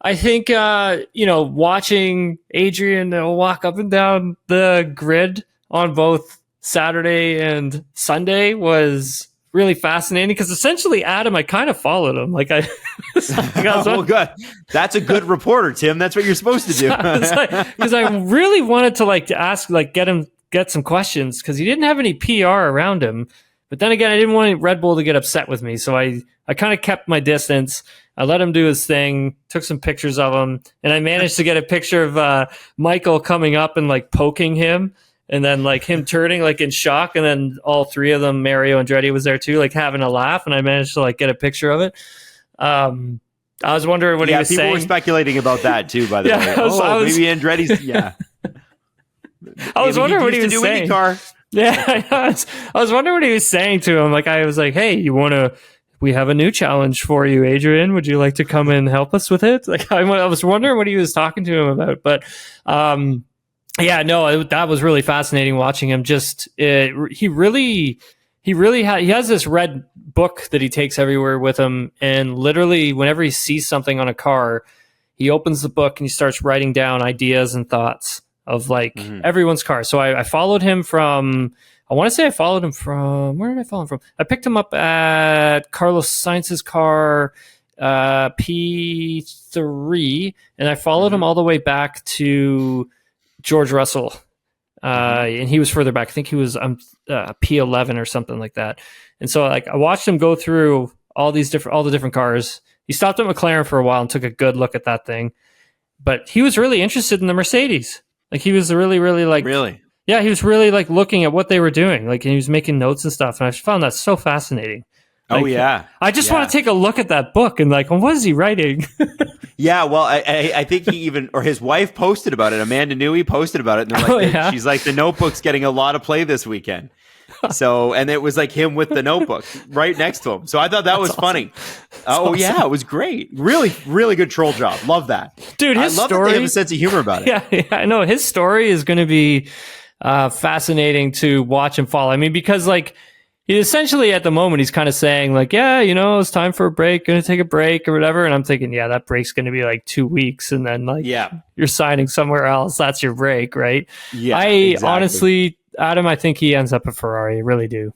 I think, watching Adrian walk up and down the grid on both Saturday and Sunday was really fascinating, because essentially, Adam, I kind of followed him. Like, oh, good. That's a good reporter, Tim. That's what you're supposed to do. Because I really wanted to ask, get some questions, because he didn't have any PR around him. But then again, I didn't want Red Bull to get upset with me, so I kind of kept my distance. I let him do his thing, took some pictures of him, and I managed to get a picture of Michael coming up and poking him, and then him turning in shock, and then all three of them, Mario Andretti was there too, having a laugh, and I managed to get a picture of it. I was wondering what he was saying. Yeah, people were speculating about that too, by the way. Maybe Andretti's. Yeah, I was wondering what he was saying. IndyCar. Yeah, I was wondering what he was saying to him. I was like, "Hey, we have a new challenge for you, Adrian. Would you like to come and help us with it?" I was wondering what he was talking to him about. But that was really fascinating watching him. He has this red book that he takes everywhere with him, and literally whenever he sees something on a car, he opens the book and he starts writing down ideas and thoughts of everyone's car. So I followed him from, where did I follow him from? I picked him up at Carlos Sainz's car, P3, and I followed him all the way back to George Russell. And he was further back. I think he was P11 or something like that. And so I watched him go through all the different cars. He stopped at McLaren for a while and took a good look at that thing. But he was really interested in the Mercedes. He was really, really Really? Yeah, he was really looking at what they were doing. And he was making notes and stuff. And I found that so fascinating. Oh, yeah. I just want to take a look at that book and what is he writing? Yeah, well, I think he even, or his wife posted about it. Amanda Newey posted about it. And they're she's like, the notebook's getting a lot of play this weekend. So, and it was him with the notebook right next to him. So I thought that was awesome. Funny. Awesome. Yeah, it was great. Really, really good troll job. Love that. Dude, his story. I love that they have a sense of humor about it. Yeah, I know. His story is going to be fascinating to watch and follow. I mean, because he essentially at the moment, he's kind of saying it's time for a break, going to take a break or whatever. And I'm thinking, that break's going to be 2 weeks. And then you're signing somewhere else. That's your break, right? Yeah, exactly. Honestly, Adam, I think he ends up at Ferrari. I really do.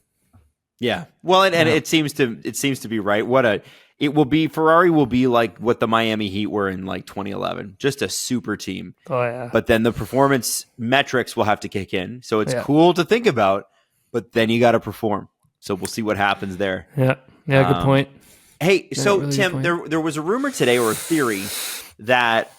Yeah. Well, and it seems to be right. Ferrari will be like what the Miami Heat were in 2011, just a super team. Oh yeah. But then the performance metrics will have to kick in. So it's cool to think about, but then you got to perform. So we'll see what happens there. Yeah, good point. Hey, Yeah, so really Tim, there was a rumor today or a theory that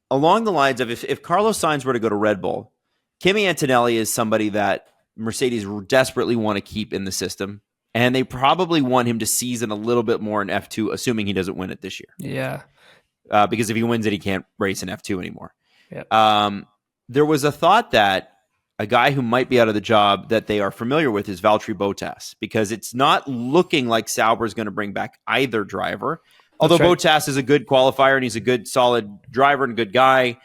along the lines of if Carlos Sainz were to go to Red Bull, Kimi Antonelli is somebody that Mercedes desperately want to keep in the system, and they probably want him to season a little bit more in F2, assuming he doesn't win it this year. Yeah. Because if he wins it, he can't race in F2 anymore. Yep. There was a thought that a guy who might be out of the job that they are familiar with is Valtteri Bottas, because it's not looking like Sauber is going to bring back either driver. Although right. Bottas is a good qualifier and he's a good, solid driver and good guy.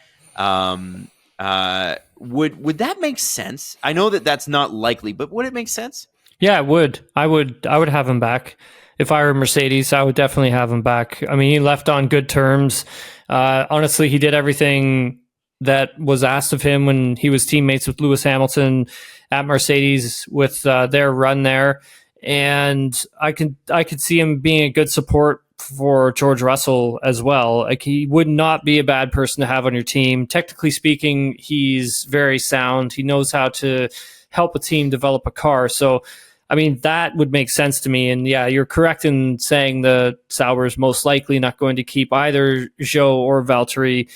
Would that make sense? I know that that's not likely, but would it make sense? Yeah, it would. I would have him back. If I were Mercedes, I would definitely have him back. I mean, he left on good terms. Honestly, he did everything that was asked of him when he was teammates with Lewis Hamilton at Mercedes with their run there. And I could see him being a good support for George Russell as well. Like, he would not be a bad person to have on your team. Technically speaking, he's very sound. He knows how to help a team develop a car. So, I mean, that would make sense to me. And yeah, you're correct in saying the Sauber is most likely not going to keep either Zhou or Valtteri.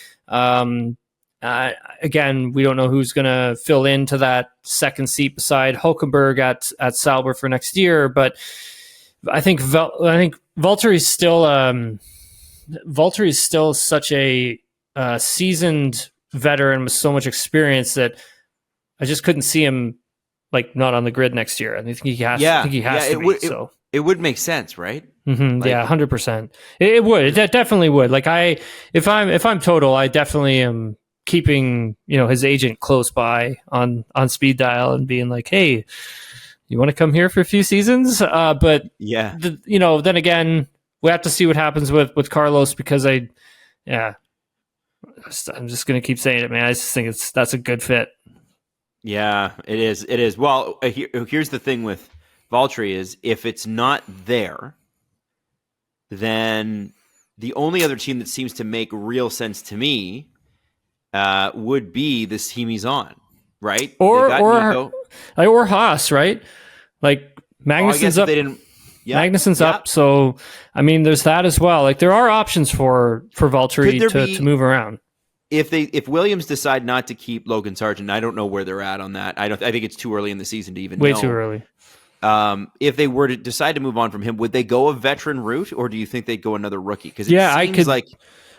Again, we don't know who's going to fill into that second seat beside Hülkenberg at Sauber for next year. But I think Valtteri is still such a seasoned veteran with so much experience that I just couldn't see him like not on the grid next year. I think he has. I think he has to be. So it would make sense, right? Mm-hmm, 100%. It would. It definitely would. Like, if I'm Total, I definitely am keeping his agent close by on speed dial and being like, hey, you want to come here for a few seasons? But yeah, then again, we have to see what happens with Carlos, because I'm just going to keep saying it, man. I just think that's a good fit. Yeah, it is. It is. Well, here's the thing with Valtteri is if it's not there, then the only other team that seems to make real sense to me would be this team he's on, right? Or Haas, right? Like, Magnussen's up. Magnussen's up, so I mean, there's that as well. Like, there are options for Valtteri to move around. If Williams decide not to keep Logan Sargent, I don't know where they're at on that. I think it's too early in the season to even know. Way too early. If they were to decide to move on from him, would they go a veteran route, or do you think they'd go another rookie? Because I could. Like,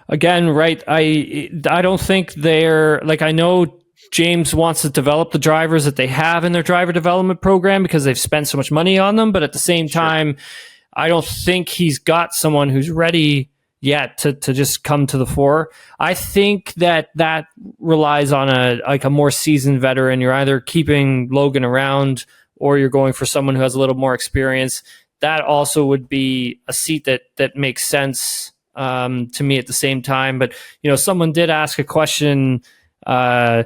again, right? I don't think they're like. I know James wants to develop the drivers that they have in their driver development program because they've spent so much money on them. But at the same time, I don't think he's got someone who's ready yet to just come to the fore. I think that relies on a more seasoned veteran. You're either keeping Logan around or you're going for someone who has a little more experience. That also would be a seat that makes sense to me at the same time. But someone did ask a question for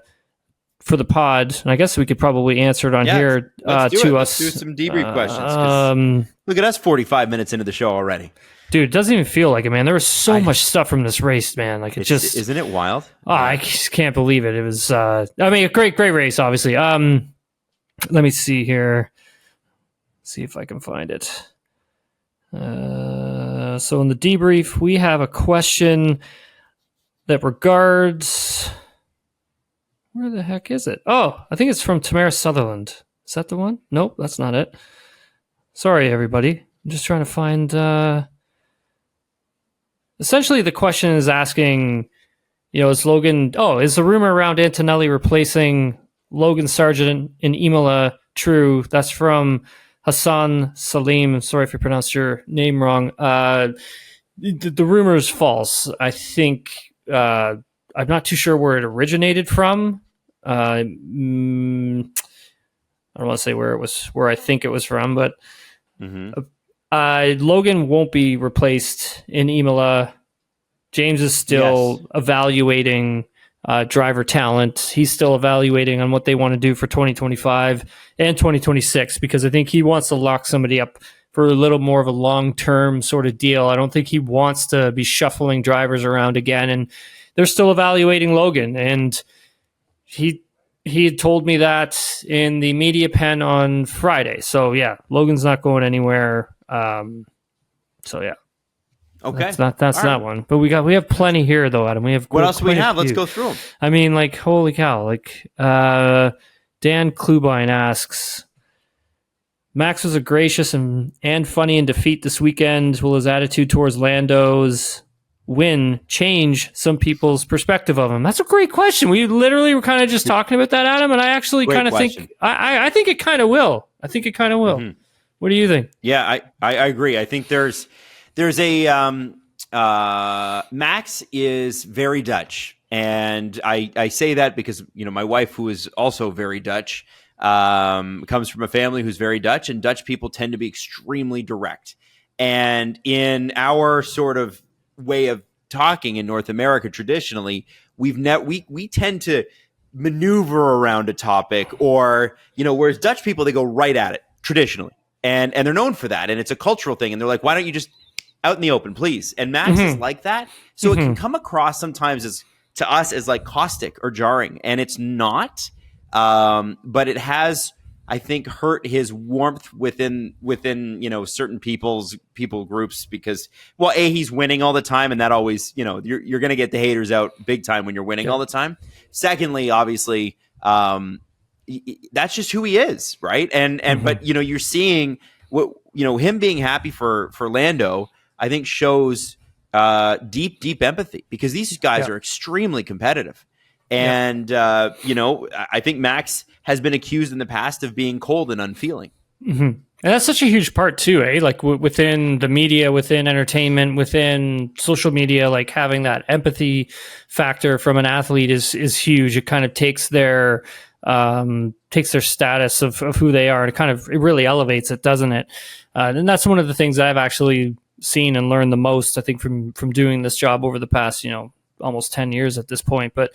the pod, and I guess we could probably answer it on here to us. Let's do some debrief questions. Look at us, 45 minutes into the show already. Dude, it doesn't even feel like it, man. There was so much stuff from this race, man. Like, isn't it wild? Oh, I just can't believe it. It was, a great race, obviously. Let me see here. See if I can find it. So in the debrief, we have a question that regards. Where the heck is it? Oh, I think it's from Tamara Sutherland. Is that the one? Nope, that's not it. Sorry, everybody. I'm just trying to find. Essentially, the question is asking, is Logan... Oh, is the rumor around Antonelli replacing Logan Sargent in Imola true? That's from Hassan Salim. Sorry if I pronounced your name wrong. The rumor is false. I think... I'm not too sure where it originated from. I don't want to say where I think it was from, but... Mm-hmm. Logan won't be replaced in Imola. James is still evaluating driver talent. He's still evaluating on what they want to do for 2025 and 2026, because I think he wants to lock somebody up for a little more of a long-term sort of deal. I don't think he wants to be shuffling drivers around again, and they're still evaluating Logan, and he he had told me that in the media pen on Friday. So yeah, Logan's not going anywhere. So yeah. Okay. That's that one. But we have plenty here though, Adam. We have what else do we have? Let's go through them. I mean, like, holy cow. Like Dan Klubine asks, Max was a gracious and funny in defeat this weekend. Will his attitude towards Lando's win change some people's perspective of him? That's a great question. We literally were kind of just talking about that, Adam, and I actually kind of think I think it kind of will. I think it kind of will. Mm-hmm. What do you think? Yeah, I agree. I think there's a Max is very Dutch, and I say that because my wife, who is also very Dutch, comes from a family who's very Dutch, and Dutch people tend to be extremely direct. And in our sort of way of talking in North America, traditionally, we tend to maneuver around a topic, or whereas Dutch people, they go right at it traditionally, and they're known for that, and it's a cultural thing, and they're like, why don't you just out in the open, please? And Max is like that, so it can come across sometimes to us as like caustic or jarring, and it's not. But it has, I think, hurt his warmth within certain people groups because, well, he's winning all the time, and that always, you're going to get the haters out big time when you're winning all the time. Secondly, obviously, that's just who he is, right? And but you're seeing what him being happy for Lando, I think shows deep empathy, because these guys are extremely competitive. And, I think Max has been accused in the past of being cold and unfeeling. Mm-hmm. And that's such a huge part too, eh? Like within the media, within entertainment, within social media, like having that empathy factor from an athlete is huge. It kind of takes their status of who they are, and it really elevates it, doesn't it? And that's one of the things that I've actually seen and learned the most, I think, from doing this job over the past, almost 10 years at this point. But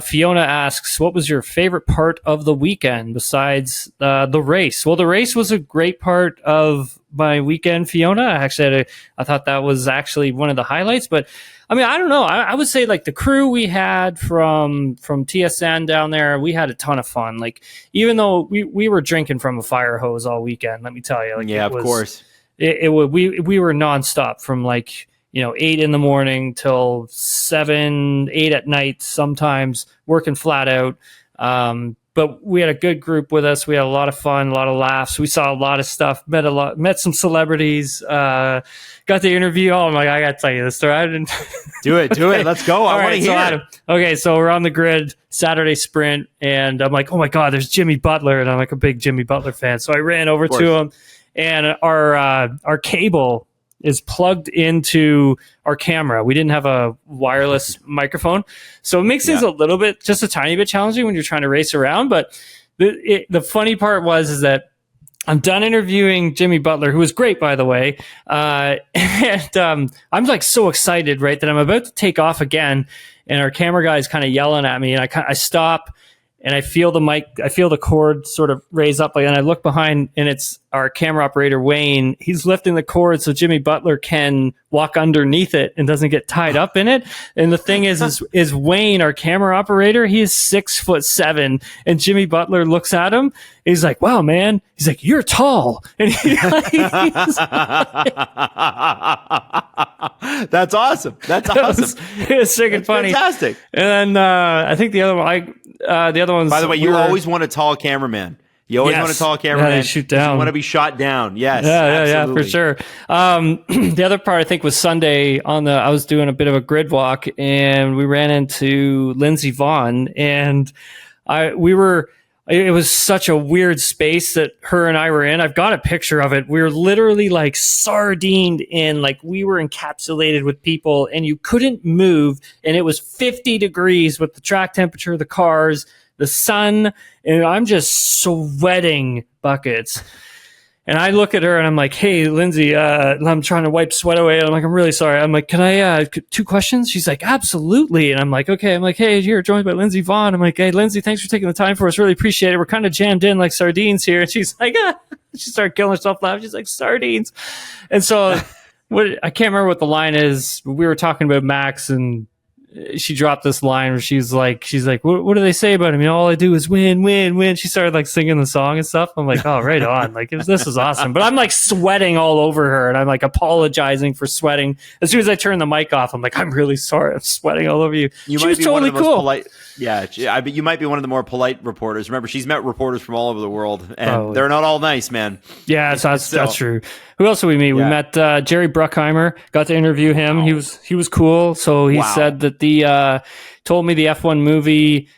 Fiona asks, what was your favorite part of the weekend besides the race? Well, the race was a great part of my weekend, Fiona. I thought that was actually one of the highlights. But I mean, I don't know. I would say like the crew we had from TSN down there, we had a ton of fun. Like, even though we were drinking from a fire hose all weekend, let me tell you. Like, of course. We were nonstop from 8 in the morning till 7, 8 at night, sometimes working flat out. But we had a good group with us. We had a lot of fun, a lot of laughs. We saw a lot of stuff, met some celebrities, got the interview. Oh my God, I got to tell you this story. I didn't do it. Let's go. I want to hear. Adam, okay. So we're on the grid Saturday sprint, and I'm like, oh my God, there's Jimmy Butler. And I'm like a big Jimmy Butler fan. So I ran over to him, and our cable is plugged into our camera. We didn't have a wireless microphone. So it makes things a little bit, just a tiny bit challenging when you're trying to race around. But the funny part is that I'm done interviewing Jimmy Butler, who was great, by the way. And I'm like so excited, right, that I'm about to take off again. And our camera guy is kind of yelling at me. And I stop, and I feel the cord sort of raise up, and I look behind, and it's our camera operator, Wayne. He's lifting the cord so Jimmy Butler can walk underneath it and doesn't get tied up in it. And the thing is Wayne, our camera operator, he is 6'7", and Jimmy Butler looks at him. He's like, wow, man. He's like, you're tall. And That's awesome. It's freaking funny. Fantastic. And I think the other one's. By the way, you always want a tall cameraman. You always want a tall cameraman. Yeah, they shoot down. You want to be shot down. Yes. Yeah, for sure. The other part, I think, was Sunday. I was doing a bit of a grid walk, and we ran into Lindsey Vaughn, and it was such a weird space that her and I were in. I've got a picture of it. We were literally like sardined in, like we were encapsulated with people, and you couldn't move. And it was 50 degrees with the track temperature, the cars, the sun, and I'm just sweating buckets. And I look at her and I'm like, hey, Lindsay, I'm trying to wipe sweat away. And I'm like, I'm really sorry. I'm like, can I, 2 questions? She's like, absolutely. And I'm like, okay. I'm like, hey, you're joined by Lindsey Vaughn. I'm like, hey, Lindsay, thanks for taking the time for us. Really appreciate it. We're kind of jammed in like sardines here. And she's like, she started killing herself laughing. She's like, sardines. And so I can't remember what the line is, but we were talking about Max and she dropped this line where she's like, what do they say about him? You know, all I do is win, win, win. She started like singing the song and stuff. I'm like, oh, right on. Like, this is awesome. But I'm like sweating all over her, and I'm like apologizing for sweating. As soon as I turn the mic off, I'm like, I'm really sorry. I'm sweating all over you. You she might was be totally one of the most cool. polite. Yeah, you might be one of the more polite reporters. Remember, she's met reporters from all over the world, and they're not all nice, man. Yeah, that's true. Who else did we meet? Yeah. We met Jerry Bruckheimer. Got to interview him. Wow. He was cool. So he said that told me the F1 movie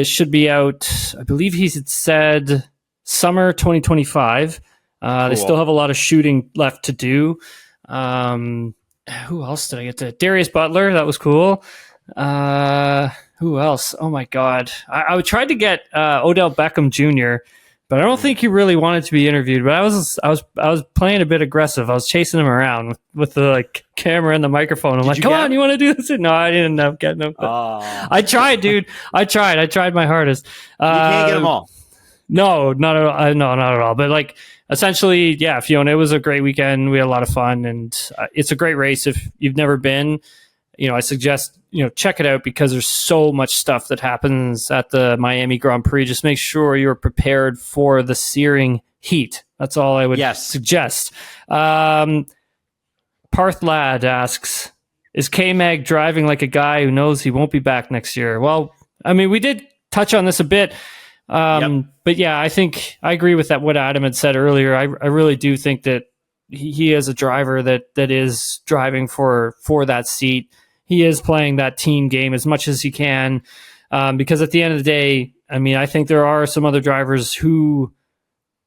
should be out. I believe he said summer 2025. Cool. They still have a lot of shooting left to do. Who else did I get to? Darius Butler. That was cool. Who else? Oh my God. I tried to get Odell Beckham Jr., but I don't think he really wanted to be interviewed. But I was playing a bit aggressive. I was chasing him around with the camera and the microphone. I'm like, come on, you want to do this? No, I didn't end up getting him. I tried, dude. I tried my hardest. You can't get them all. No, not at all. No, not at all. But essentially, yeah, Fiona, it was a great weekend. We had a lot of fun, and it's a great race. If you've never been, I suggest, check it out, because there's so much stuff that happens at the Miami Grand Prix. Just make sure you're prepared for the searing heat. That's all I would suggest. Parth Ladd asks, is K-Mag driving like a guy who knows he won't be back next year? Well, I mean, we did touch on this a bit. But yeah, I think I agree with that. What Adam had said earlier, I really do think that he is a driver that is driving for that seat. He is playing that team game as much as he can, because at the end of the day, I mean, I think there are some other drivers who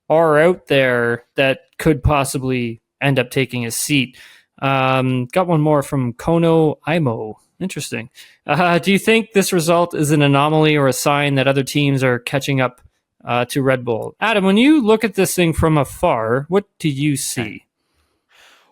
are out there that could possibly end up taking his seat. Got one more from Kono Imo. Interesting. Do you think this result is an anomaly or a sign that other teams are catching up to Red Bull? Adam, when you look at this thing from afar, what do you see?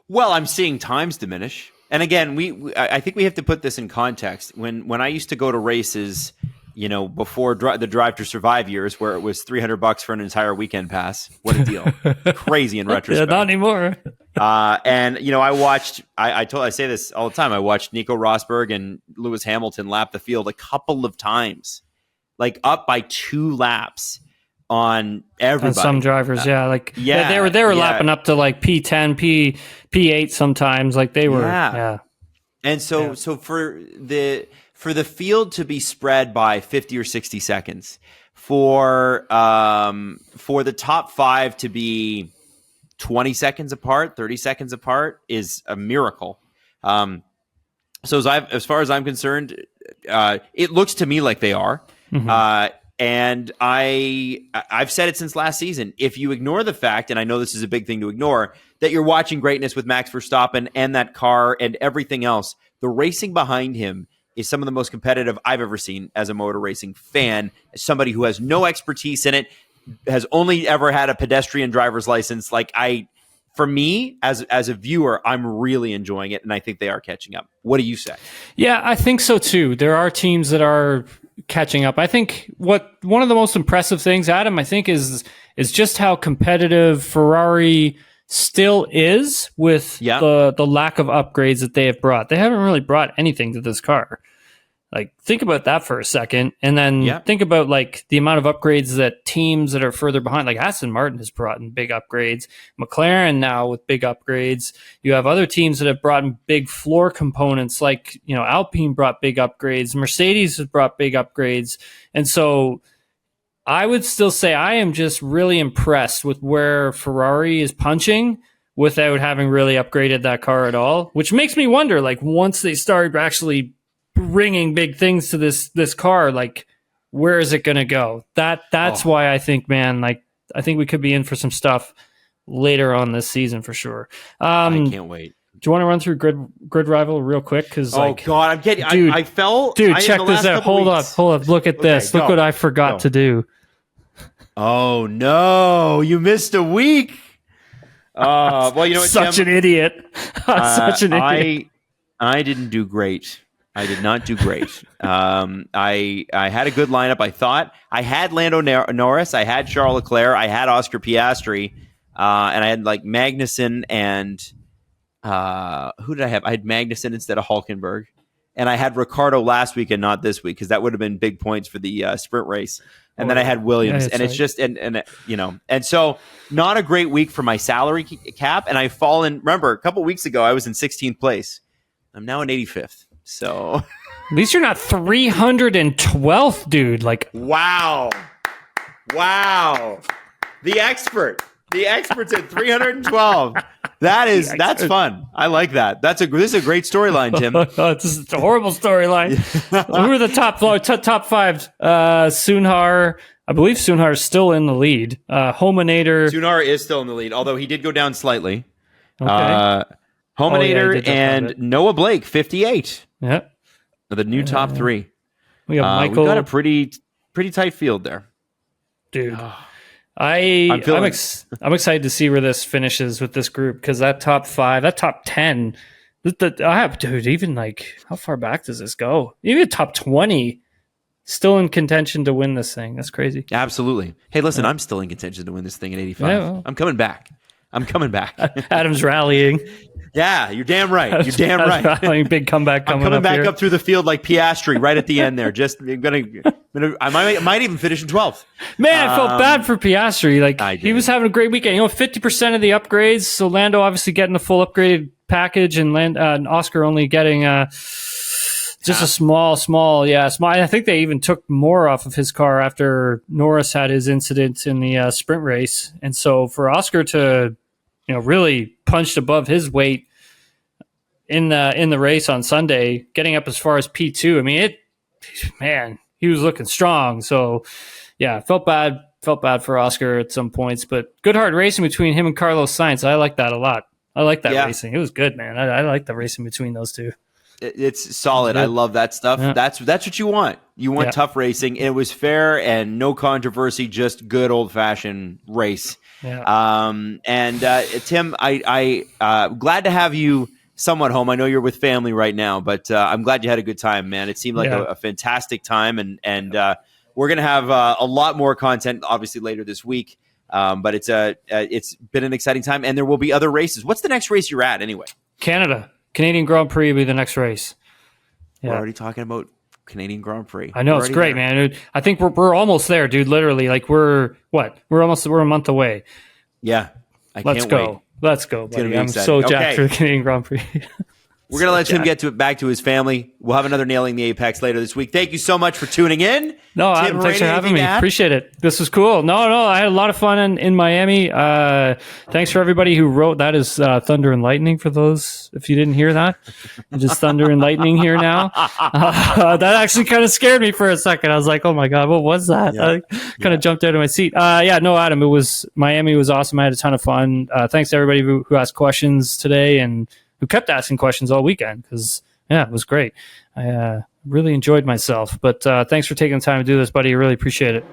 Well, I'm seeing times diminish. And again, I think we have to put this in context. When I used to go to races, before the Drive to Survive years, where it was $300 for an entire weekend pass. What a deal! Crazy in retrospect. Yeah, not anymore. And I watched. I say this all the time. I watched Nico Rosberg and Lewis Hamilton lap the field a couple of times, up by 2 laps on everybody. And some drivers, they were lapping up to P10, P8 sometimes. They were, And so for the field to be spread by 50 or 60 seconds, for the top 5 to be 20 seconds apart, 30 seconds apart is a miracle. So as far as I'm concerned, it looks to me like they are. Mm-hmm. And I've said it since last season. If you ignore the fact, and I know this is a big thing to ignore, that you're watching greatness with Max Verstappen and that car and everything else, the racing behind him is some of the most competitive I've ever seen as a motor racing fan, as somebody who has no expertise in it, has only ever had a pedestrian driver's license. For me, as a viewer, I'm really enjoying it, and I think they are catching up. What do you say? Yeah, I think so too. There are teams that are catching up. I think one of the most impressive things, Adam, I think is just how competitive Ferrari still is with the lack of upgrades that they have brought. They haven't really brought anything to this car. Think about that for a second, and then think about the amount of upgrades that teams that are further behind, like Aston Martin has brought in big upgrades, McLaren now with big upgrades. You have other teams that have brought in big floor components, Alpine brought big upgrades, Mercedes has brought big upgrades, and so I would still say I am just really impressed with where Ferrari is punching without having really upgraded that car at all, which makes me wonder, once they start actually bringing big things to this car, where is it going to go? That's why I think, man, I think we could be in for some stuff later on this season for sure. I can't wait. Do you want to run through grid rival real quick? Because God, I'm getting. Dude, I fell. Dude, check this out. Hold up. Look at this. Look what I forgot to do. Oh no, you missed a week. Well, you know what, such an idiot. Such an idiot. I didn't do great. I did not do great. I had a good lineup. I thought I had Lando Norris, I had Charles Leclerc, I had Oscar Piastri, and I had Magnussen and who did I have? I had Magnussen instead of Hülkenberg. and I had Ricardo last week and not this week because that would have been big points for the sprint race. And then I had Williams, and it's just and so not a great week for my salary cap. And I've fallen. Remember, a couple weeks ago I was in 16th place. I'm now in 85th. So at least you're not 312th, dude. Like wow, the expert's at 312. That's fun. I like that. This is a great storyline, Tim. It's a horrible storyline. Who are the top five? Sunhar. I believe Sunhar is still in the lead. Hominator. Sunhar is still in the lead, although he did go down slightly. Okay. Hominator and Noah Blake, 58. Yeah. The new top three. We got Michael. We got a pretty tight field there. Dude. I'm excited to see where this finishes with this group because that top 5, that top 10, dude, even like how far back does this go? Even top 20 still in contention to win this thing. That's crazy. Absolutely. Hey, listen, I'm still in contention to win this thing at 85. Yeah, well. I'm coming back. Adam's rallying. Yeah, you're damn right. You're damn right. Rallying, big comeback coming up. I'm coming back here. up through the field like Piastri right at the end there. I might even finish in 12th. Man, I felt bad for Piastri. Like he was having a great weekend. 50% of the upgrades. So Lando obviously getting the full upgraded package, and Oscar only getting just a small. I think they even took more off of his car after Norris had his incident in the sprint race, and so for Oscar to really punched above his weight in the race on Sunday, getting up as far as P2. I mean, he was looking strong. So yeah, felt bad for Oscar at some points, but good hard racing between him and Carlos Sainz. I like that a lot. I like that racing. It was good, man. I like the racing between those two. It's solid. I love that stuff. Yeah. That's what you want. You want tough racing. And it was fair and no controversy, just good old fashioned race. Yeah. Tim, I glad to have you somewhat home. I know you're with family right now, but I'm glad you had a good time, man. It seemed like a fantastic time, and we're gonna have a lot more content, obviously later this week. But it's been an exciting time, and there will be other races. What's the next race you're at anyway? Canadian Grand Prix will be the next race. Yeah. We're already talking about Canadian Grand Prix. I know, it's great, man. I think we're almost there, dude. Literally, like we're a month away. Yeah, Let's go, buddy. I'm so jacked for the Canadian Grand Prix. We're going to let Tim get back to his family. We'll have another Nailing the Apex later this week. Thank you so much for tuning in. No, Adam, thanks for having me. Appreciate it. This was cool. No, I had a lot of fun in Miami. Thanks for everybody who wrote. That is Thunder and Lightning for those, if you didn't hear that. Just Thunder and Lightning here now. That actually kind of scared me for a second. I was like, oh my God, what was that? Yeah. I kind of jumped out of my seat. Adam, Miami was awesome. I had a ton of fun. Thanks to everybody who asked questions today and who kept asking questions all weekend because, it was great. I really enjoyed myself. But thanks for taking the time to do this, buddy. I really appreciate it.